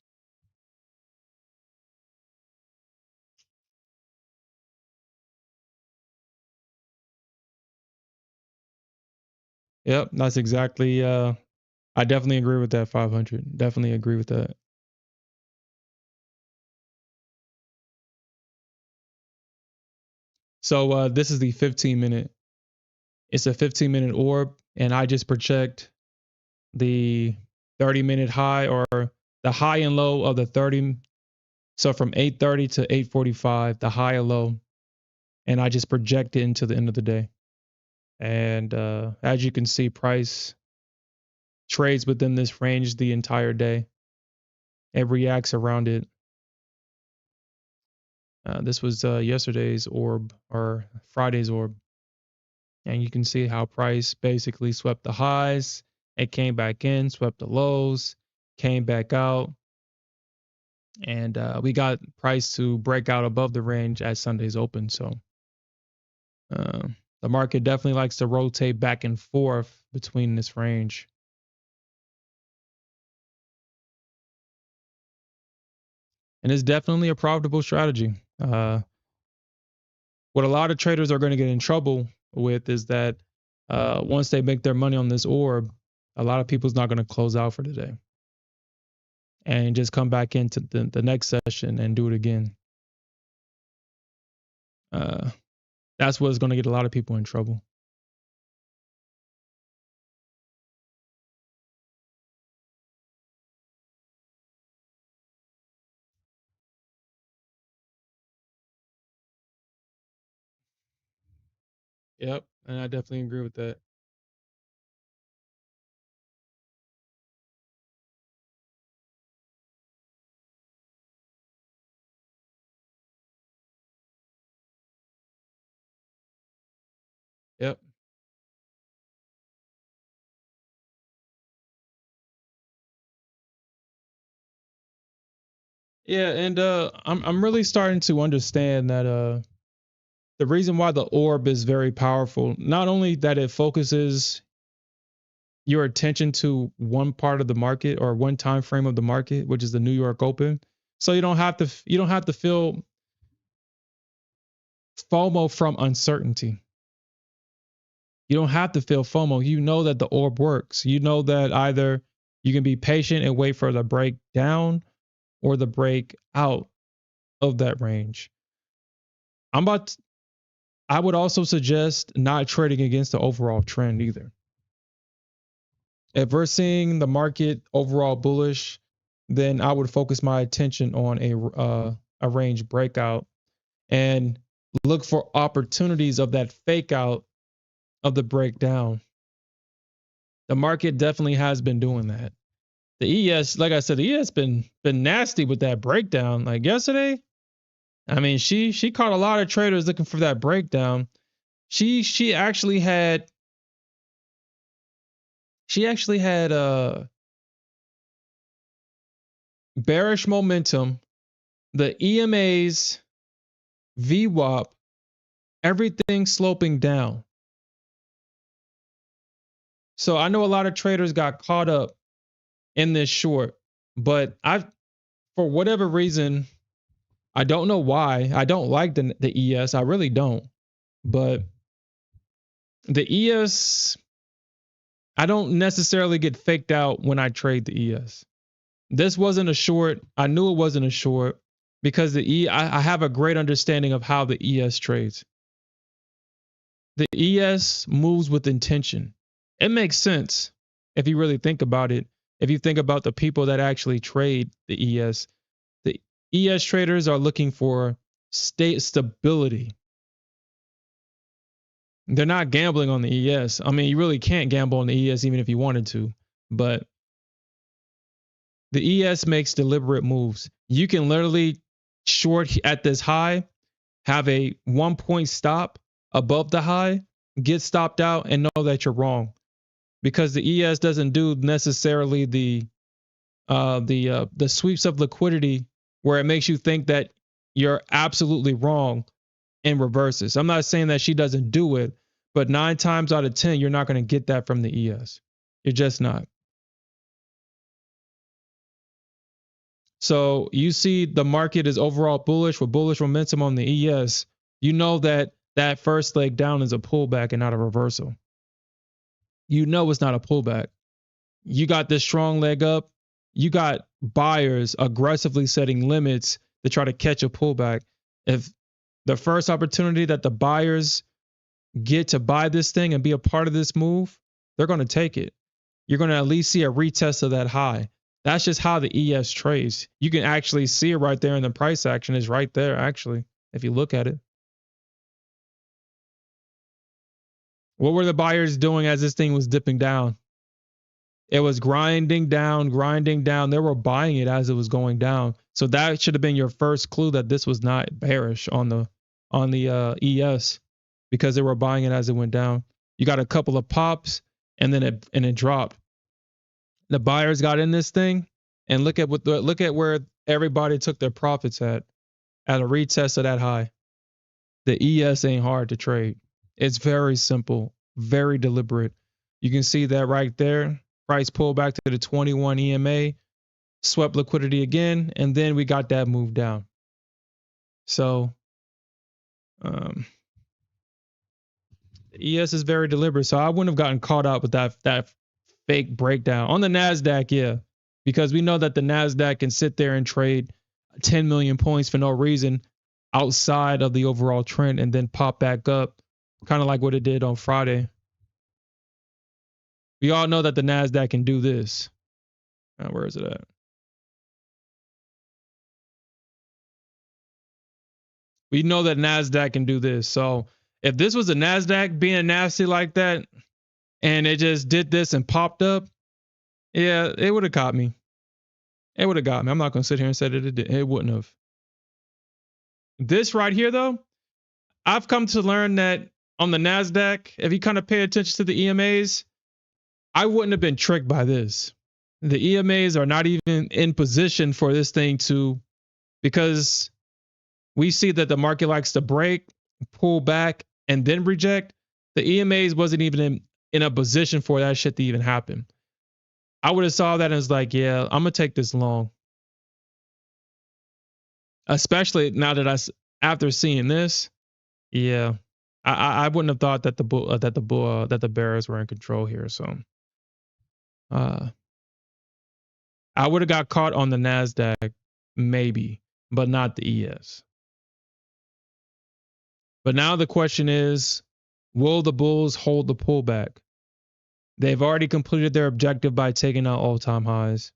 Yep, that's exactly. I definitely agree with that. 500. Definitely agree with that. So this is the 15-minute. It's a 15-minute orb, and I just project the 30-minute high, or the high and low of the 30. So from 8:30 to 8:45, the high and low, and I just project it into the end of the day. And as you can see, price trades within this range the entire day. It reacts around it. This was yesterday's orb, or Friday's orb. And you can see how price basically swept the highs. It came back in, swept the lows, came back out. And we got price to break out above the range at Sunday's open. So uh, the market definitely likes to rotate back and forth between this range. And it's definitely a profitable strategy. What a lot of traders are going to get in trouble with is that once they make their money on this orb, a lot of people's not going to close out for today and just come back into the next session and do it again. Uh, that's what's going to get a lot of people in trouble. Yep, and I definitely agree with that. Yep. Yeah, and I'm really starting to understand that the reason why the orb is very powerful, not only that it focuses your attention to one part of the market or one time frame of the market, which is the New York Open. So you don't have to feel FOMO from uncertainty. You don't have to feel FOMO. You know that the orb works. You know that either you can be patient and wait for the break down or the break out of that range. I'm about to, I would also suggest not trading against the overall trend either. If we're seeing the market overall bullish, then I would focus my attention on a range breakout and look for opportunities of that fake out of the breakdown. The market definitely has been doing that. The ES, like I said, the ES been nasty with that breakdown. Like yesterday, I mean, she caught a lot of traders looking for that breakdown. She actually had bearish momentum, the EMAs, VWAP, everything sloping down. So I know a lot of traders got caught up in this short, but for whatever reason, I don't know why. I don't like the ES. I really don't. But the ES, I don't necessarily get faked out when I trade the ES. This wasn't a short. I knew it wasn't a short because I have a great understanding of how the ES trades. The ES moves with intention. It makes sense if you really think about it. If you think about the people that actually trade the ES traders are looking for state stability. They're not gambling on the ES. I mean, you really can't gamble on the ES even if you wanted to, but the ES makes deliberate moves. You can literally short at this high, have a 1 point stop above the high, get stopped out, and know that you're wrong. Because the ES doesn't do necessarily the sweeps of liquidity where it makes you think that you're absolutely wrong and reverses. I'm not saying that she doesn't do it, but 9 times out of 10, you're not going to get that from the ES. You're just not. So you see the market is overall bullish with bullish momentum on the ES. You know that that first leg down is a pullback and not a reversal. You know it's not a pullback. You got this strong leg up. You got buyers aggressively setting limits to try to catch a pullback. If the first opportunity that the buyers get to buy this thing and be a part of this move, they're going to take it. You're going to at least see a retest of that high. That's just how the ES trades. You can actually see it right there in the price action is right there, actually, if you look at it. What were the buyers doing as this thing was dipping down? It was grinding down, grinding down. They were buying it as it was going down. So that should have been your first clue that this was not bearish on the ES because they were buying it as it went down. You got a couple of pops and then it dropped. The buyers got in this thing and look at where everybody took their profits at a retest of that high. The ES ain't hard to trade. It's very simple, very deliberate. You can see that right there. Price pulled back to the 21 EMA, swept liquidity again, and then we got that move down. So the ES is very deliberate. So I wouldn't have gotten caught up with that fake breakdown. On the Nasdaq, yeah, because we know that the Nasdaq can sit there and trade 10 million points for no reason outside of the overall trend and then pop back up, kind of like what it did on Friday. We all know that the Nasdaq can do this. Where is it at? We know that Nasdaq can do this. So if this was a Nasdaq being nasty like that, and it just did this and popped up, yeah, it would have caught me. It would have got me. I'm not going to sit here and say that it did. It wouldn't have. This right here, though, I've come to learn that on the Nasdaq, if you kind of pay attention to the EMAs, I wouldn't have been tricked by this. The EMAs are not even in position for this thing to, because we see that the market likes to break, pull back, and then reject. The EMAs wasn't even in a position for that shit to even happen. I would have saw that and was like, yeah, I'm gonna take this long. Especially now that after seeing this, yeah, I wouldn't have thought that the bears were in control here. So, I would have got caught on the Nasdaq maybe, but not the ES. But now the question is, will the bulls hold the pullback? They've already completed their objective by taking out all-time highs.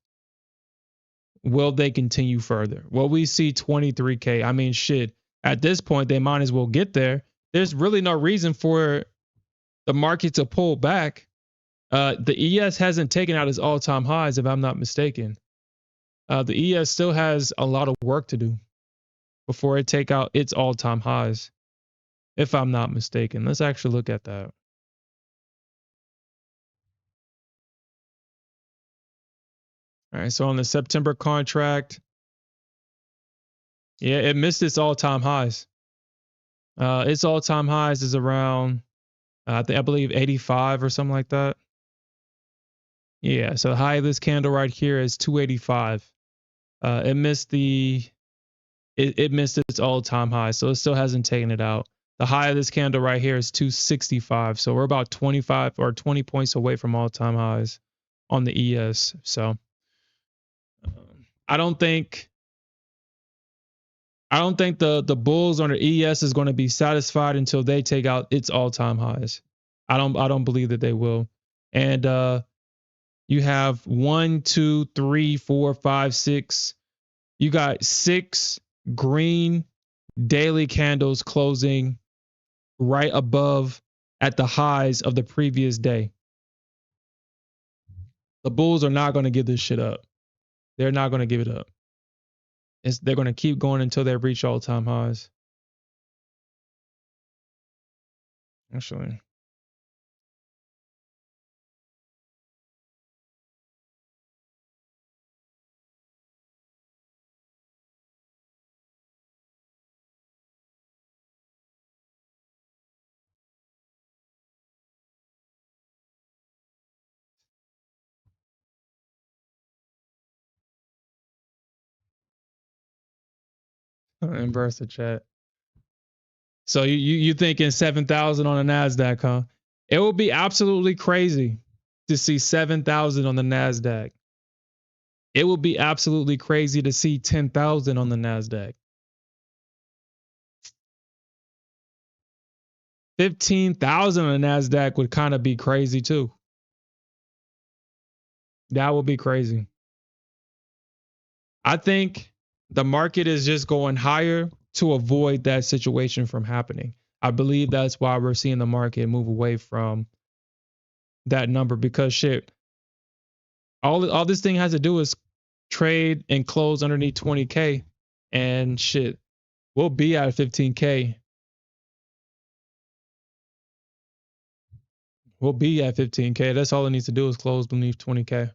Will they continue further? Will we see 23K? I mean, shit, at this point, they might as well get there. There's really no reason for the market to pull back. The ES hasn't taken out its all-time highs, if I'm not mistaken. The ES still has a lot of work to do before it take out its all-time highs, if I'm not mistaken. Let's actually look at that. All right, so on the September contract, yeah, it missed its all-time highs. Its all-time highs is around, I believe 85 or something like that. Yeah, so the high of this candle right here is 285. It missed it missed its all-time high, so it still hasn't taken it out. The high of this candle right here is 265, so we're about 25 or 20 points away from all-time highs on the ES. So I don't think the bulls on the ES is going to be satisfied until they take out its all-time highs. I don't believe that they will. And you have 1, 2, 3, 4, 5, 6. You got 6 green daily candles closing right above at the highs of the previous day. The bulls are not going to give this shit up. They're not going to give it up. They're going to keep going until they reach all-time highs. Actually, inverse the chat. So you thinking 7,000 on the Nasdaq, huh? It will be absolutely crazy to see 7,000 on the Nasdaq. It will be absolutely crazy to see 10,000 on the Nasdaq. 15,000 on the Nasdaq would kind of be crazy too. That would be crazy. I think the market is just going higher to avoid that situation from happening. I believe that's why we're seeing the market move away from that number, because shit, all this thing has to do is trade and close underneath 20K, and shit, we'll be at 15K. We'll be at 15K. That's all it needs to do is close beneath 20K.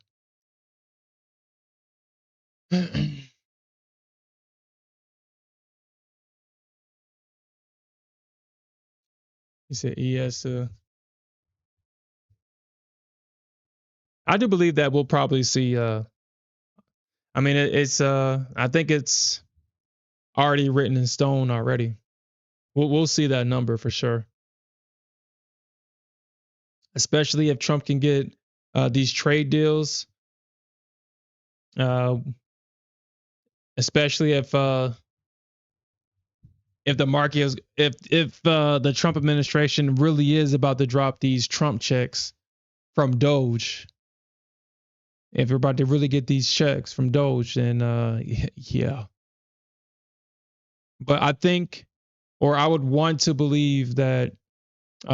You said ES. I do believe that we'll probably see. I mean, it's. I think it's already written in stone already. We'll see that number for sure. Especially if Trump can get these trade deals. Especially if the market is, if the Trump administration really is about to drop these Trump checks from Doge. If we're about to really get these checks from Doge, then yeah. But I think, or I would want to believe that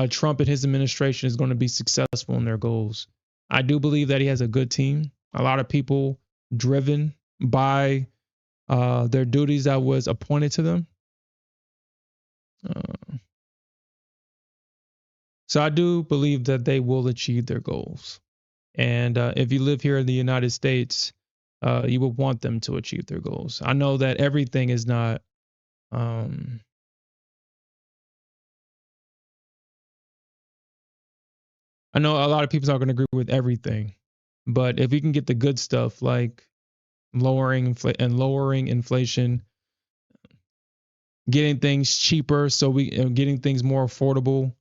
Trump and his administration is going to be successful in their goals. I do believe that he has a good team. A lot of people driven by their duties that was appointed to them. So I do believe that they will achieve their goals. And if you live here in the United States, you would want them to achieve their goals. I know that everything is not. I know a lot of people are going to agree with everything, but if we can get the good stuff like lowering inflation, getting things cheaper, so we getting things more affordable,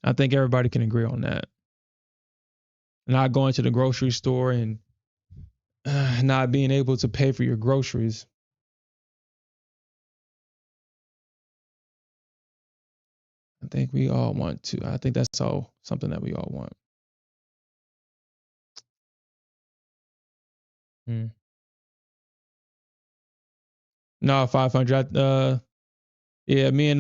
I think everybody can agree on that. Not going to the grocery store and not being able to pay for your groceries. I think we all want to. I think that's all something that we all want. Hmm. No, 500. Yeah, me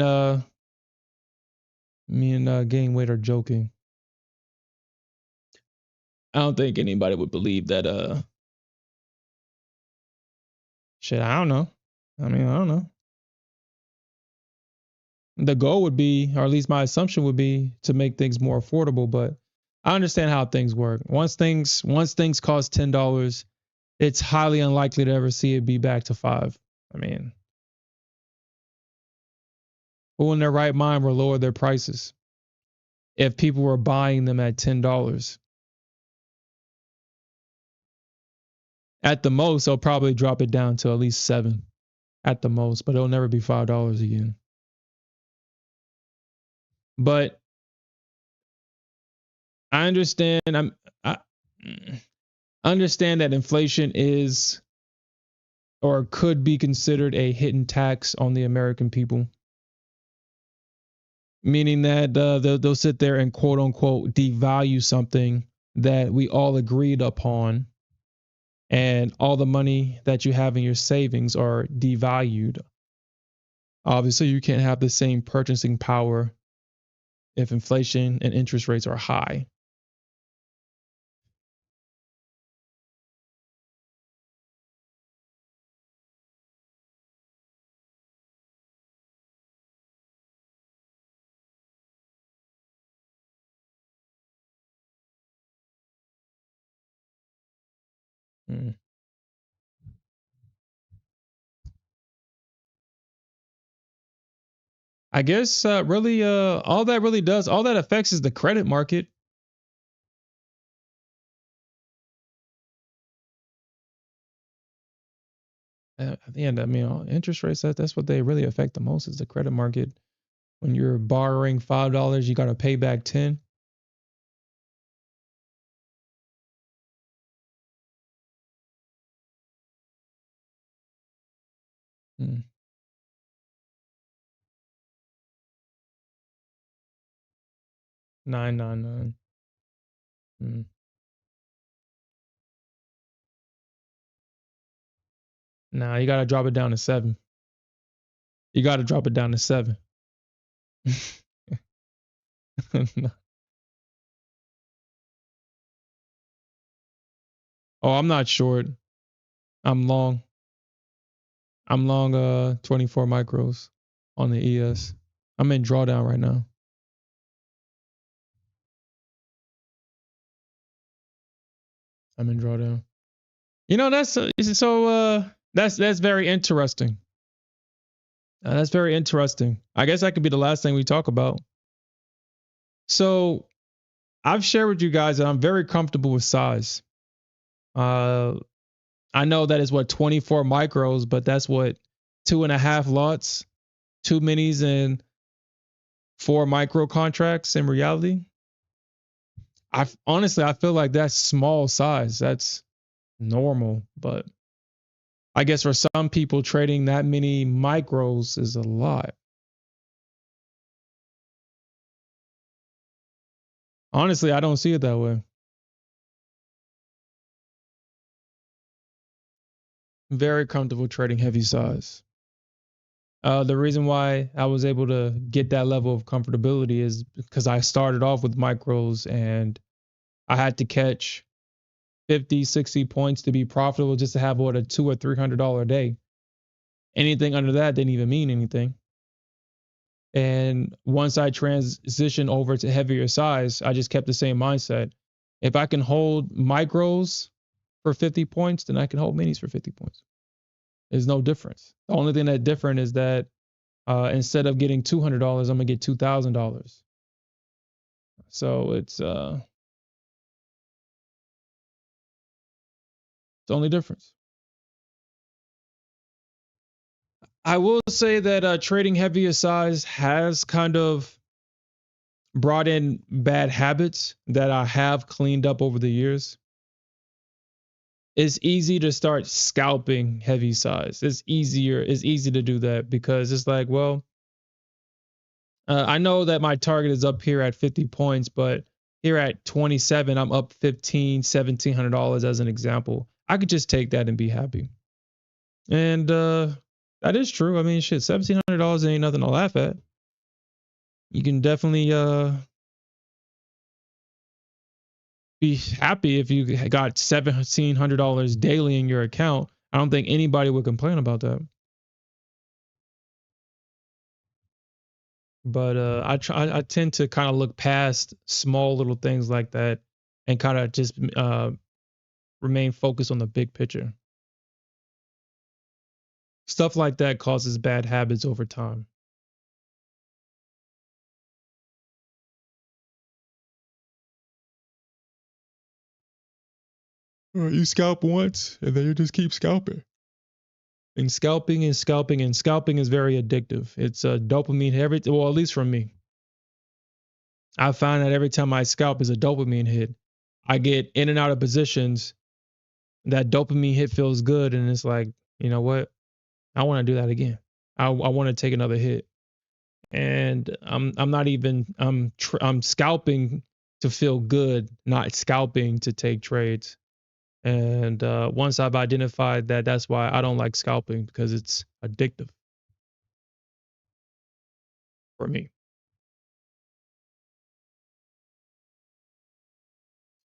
and gain weight are joking. I don't think anybody would believe that. Shit, I don't know. I mean, I don't know. The goal would be, or at least my assumption would be, to make things more affordable. But I understand how things work. Once things cost $10, it's highly unlikely to ever see it be back to $5. I mean, who in their right mind will lower their prices if people were buying them at $10? At the most, they'll probably drop it down to at least 7 at the most, but it'll never be $5 again. But I understand. I understand that inflation is or could be considered a hidden tax on the American people, meaning that they'll sit there and quote unquote devalue something that we all agreed upon, and all the money that you have in your savings are devalued. Obviously, you can't have the same purchasing power if inflation and interest rates are high. Mm. I guess really all that really does, all that affects is the credit market. At the end, I mean, interest rates, that's what they really affect the most is the credit market. When you're borrowing $5, you got to pay back 10. Mm, 999. Mm. Nah, you got to drop it down to 7. You got to drop it down to 7. Oh, I'm not short. I'm long. I'm long 24 micros on the ES. I'm in drawdown right now. I'm in drawdown. You know, that's very interesting. That's very interesting. I guess that could be the last thing we talk about. So I've shared with you guys that I'm very comfortable with size. Uh, I know that is what 24 micros, but that's what 2.5 lots, 2 minis, and 4 micro contracts in reality. I feel like that's small size. That's normal, but I guess for some people, trading that many micros is a lot. Honestly, I don't see it that way. Very comfortable trading heavy size. The reason why I was able to get that level of comfortability is because I started off with micros and I had to catch 50, 60 points to be profitable just to have what a $200 or $300 a day. Anything under that didn't even mean anything. And once I transitioned over to heavier size, I just kept the same mindset. If I can hold micros for 50 points, then I can hold minis for 50 points. There's no difference. The only thing that's different is that instead of getting $200, I'm gonna get $2,000. So it's the only difference. I will say that trading heavier size has kind of brought in bad habits that I have cleaned up over the years. It's easy to start scalping heavy size. It's easy to do that because it's like, well, I know that my target is up here at 50 points, but here at 27, I'm up 15, $1,700 as an example. I could just take that and be happy. And that is true. I mean, shit, $1,700 ain't nothing to laugh at. You can definitely be happy if you got $1,700 daily in your account. I don't think anybody would complain about that. But I tend to kind of look past small little things like that and kind of just remain focused on the big picture. Stuff like that causes bad habits over time. You scalp once and then you just keep scalping. And scalping and scalping and scalping is very addictive. It's a dopamine hit, well, at least for me. I find that every time I scalp is a dopamine hit. I get in and out of positions. That dopamine hit feels good, and it's like, you know what? I want to do that again. I want to take another hit, and I'm not even I'm scalping to feel good, not scalping to take trades. And once I've identified that, that's why I don't like scalping because it's addictive for me.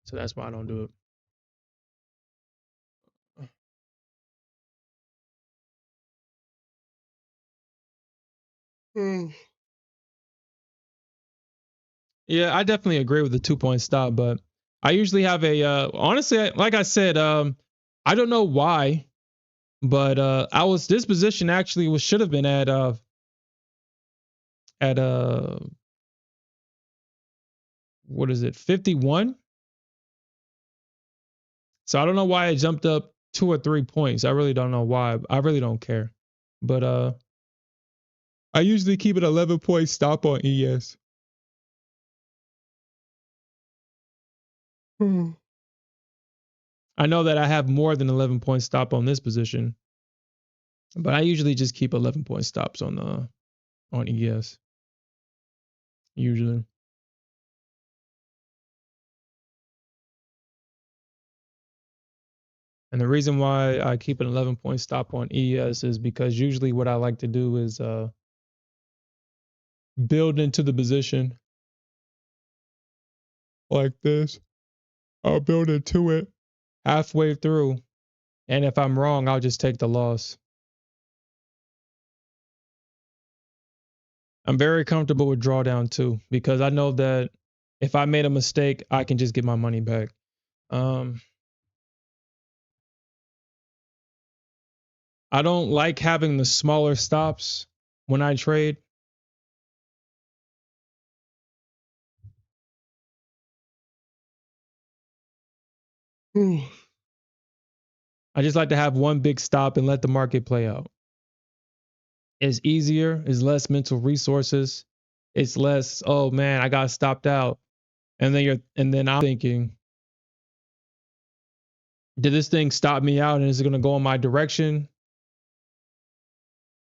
So that's why I don't do it. Mm. Yeah, I definitely agree with the 2 point stop, but I usually have a honestly, like I said, I don't know why, but I was this position actually was should have been at what is it, 51? So I don't know why it jumped up 2 or 3 points. I really don't know why. I really don't care. But I usually keep an 11 point stop on ES. Hmm. I know that I have more than 11 point stop on this position, but I usually just keep 11 point stops on ES usually. And the reason why I keep an 11 point stop on ES is because usually what I like to do is build into the position like this. I'll build into it halfway through. And if I'm wrong, I'll just take the loss. I'm very comfortable with drawdown too, because I know that if I made a mistake, I can just get my money back. Um, I don't like having the smaller stops when I trade. I just like to have one big stop and let the market play out. It's easier, it's less mental resources, it's less, oh man, I got stopped out. And then I'm thinking, did this thing stop me out and is it gonna go in my direction?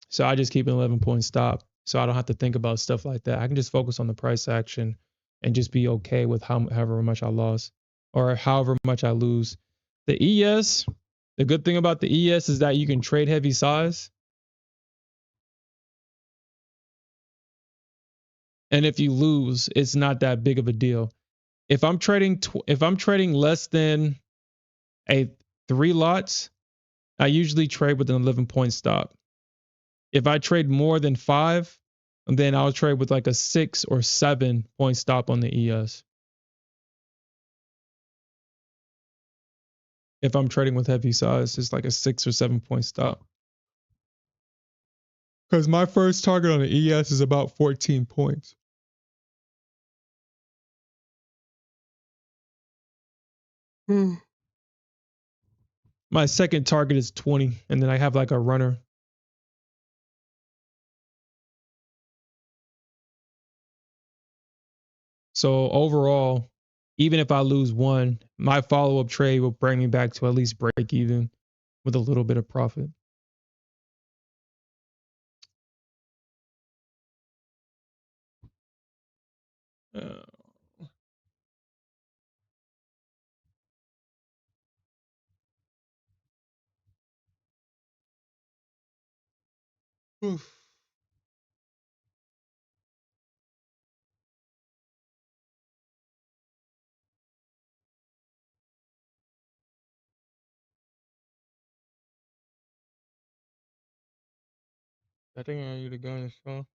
So I just keep an 11 point stop. So I don't have to think about stuff like that. I can just focus on the price action and just be okay with however much I lost or however much I lose. The ES, the good thing about the ES is that you can trade heavy size. And if you lose, it's not that big of a deal. If I'm trading less than a 3 lots, I usually trade with an 11 point stop. If I trade more than 5, then I'll trade with like a 6 or 7 point stop on the ES. If I'm trading with heavy size, it's like a 6 or 7 point stop. Because my first target on the ES is about 14 points. Hmm. My second target is 20, and then I have like a runner. So overall, even if I lose one, my follow up trade will bring me back to at least break even with a little bit of profit. Uh, oof. I think I need to go in this.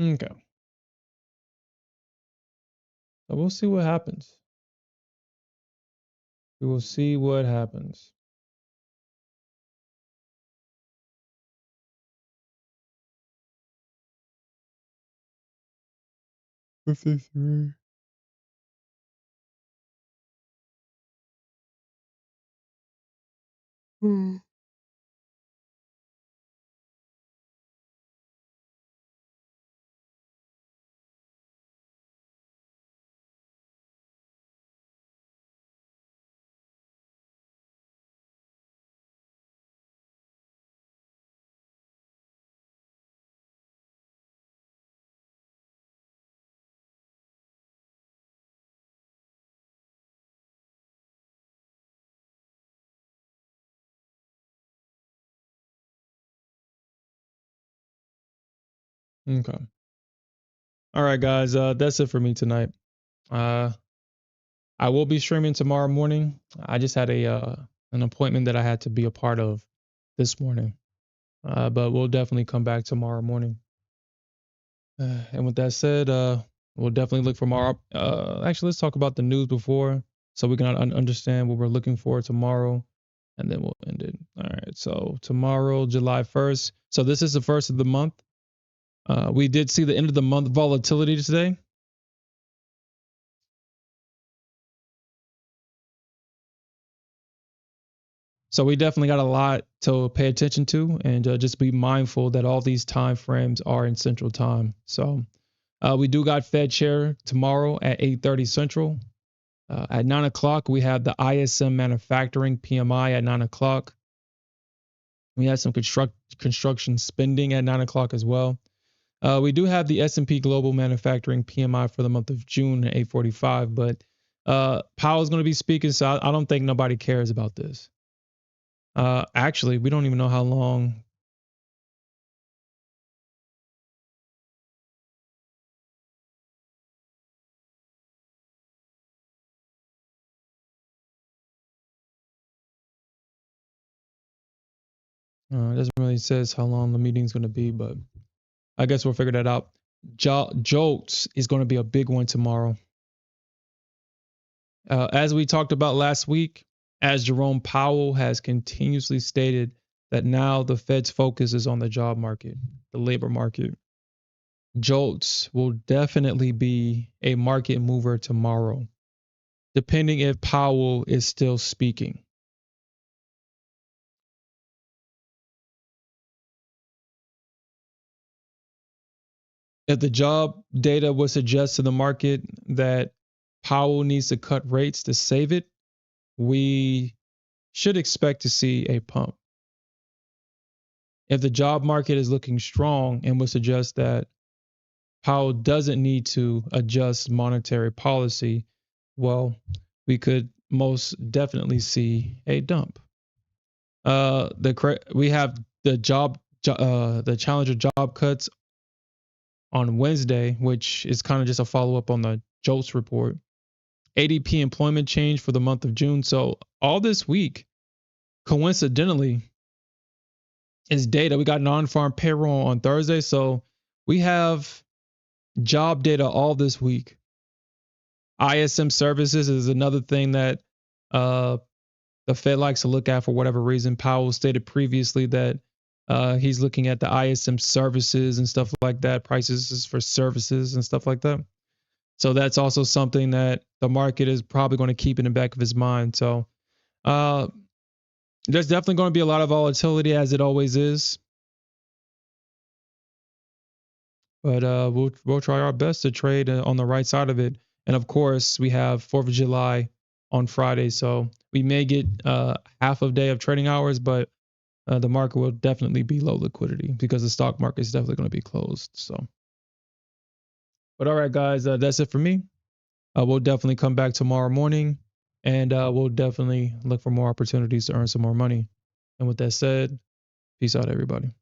Okay. So we'll see what happens. We will see what happens. $53. Hmm. Okay. All right, guys. That's it for me tonight. Uh, I will be streaming tomorrow morning. I just had a an appointment that I had to be a part of this morning. But we'll definitely come back tomorrow morning. And with that said, we'll definitely look for more. Actually, let's talk about the news before, so we can understand what we're looking for tomorrow, and then we'll end it. All right. So tomorrow, July 1st. So this is the first of the month. We did see the end of the month volatility today. So we definitely got a lot to pay attention to, and just be mindful that all these time frames are in Central Time. So we do got Fed chair tomorrow at 8:30 Central. At 9 o'clock, we have the ISM manufacturing PMI at 9 o'clock. We had some construction spending at 9 o'clock as well. We do have the S&P Global Manufacturing PMI for the month of June at 8:45, but Powell's going to be speaking, so I don't think nobody cares about this. Actually, we don't even know how long. It doesn't really says how long the meeting's going to be, but I guess we'll figure that out. Jolts is going to be a big one tomorrow. As we talked about last week, as Jerome Powell has continuously stated that now the Fed's focus is on the job market, the labor market. Jolts will definitely be a market mover tomorrow, depending if Powell is still speaking. If the job data would suggest to the market that Powell needs to cut rates to save it, we should expect to see a pump. If the job market is looking strong and would suggest that Powell doesn't need to adjust monetary policy, well, we could most definitely see a dump. We have the Challenger job cuts on Wednesday, which is kind of just a follow up on the JOLTS report. ADP employment change for the month of June. So all this week, coincidentally, is data. We got non-farm payroll on Thursday, so we have job data all this week. ISM services is another thing that the Fed likes to look at for whatever reason. Powell stated previously that he's looking at the ISM services and stuff like that, prices for services and stuff like that. So that's also something that the market is probably going to keep in the back of his mind. So there's definitely going to be a lot of volatility, as it always is. But we'll try our best to trade on the right side of it. And of course, we have 4th of July on Friday, so we may get half a day of trading hours, but the market will definitely be low liquidity because the stock market is definitely going to be closed. So, but all right, guys, that's it for me. We'll definitely come back tomorrow morning, and we'll definitely look for more opportunities to earn some more money. And with that said, peace out, everybody.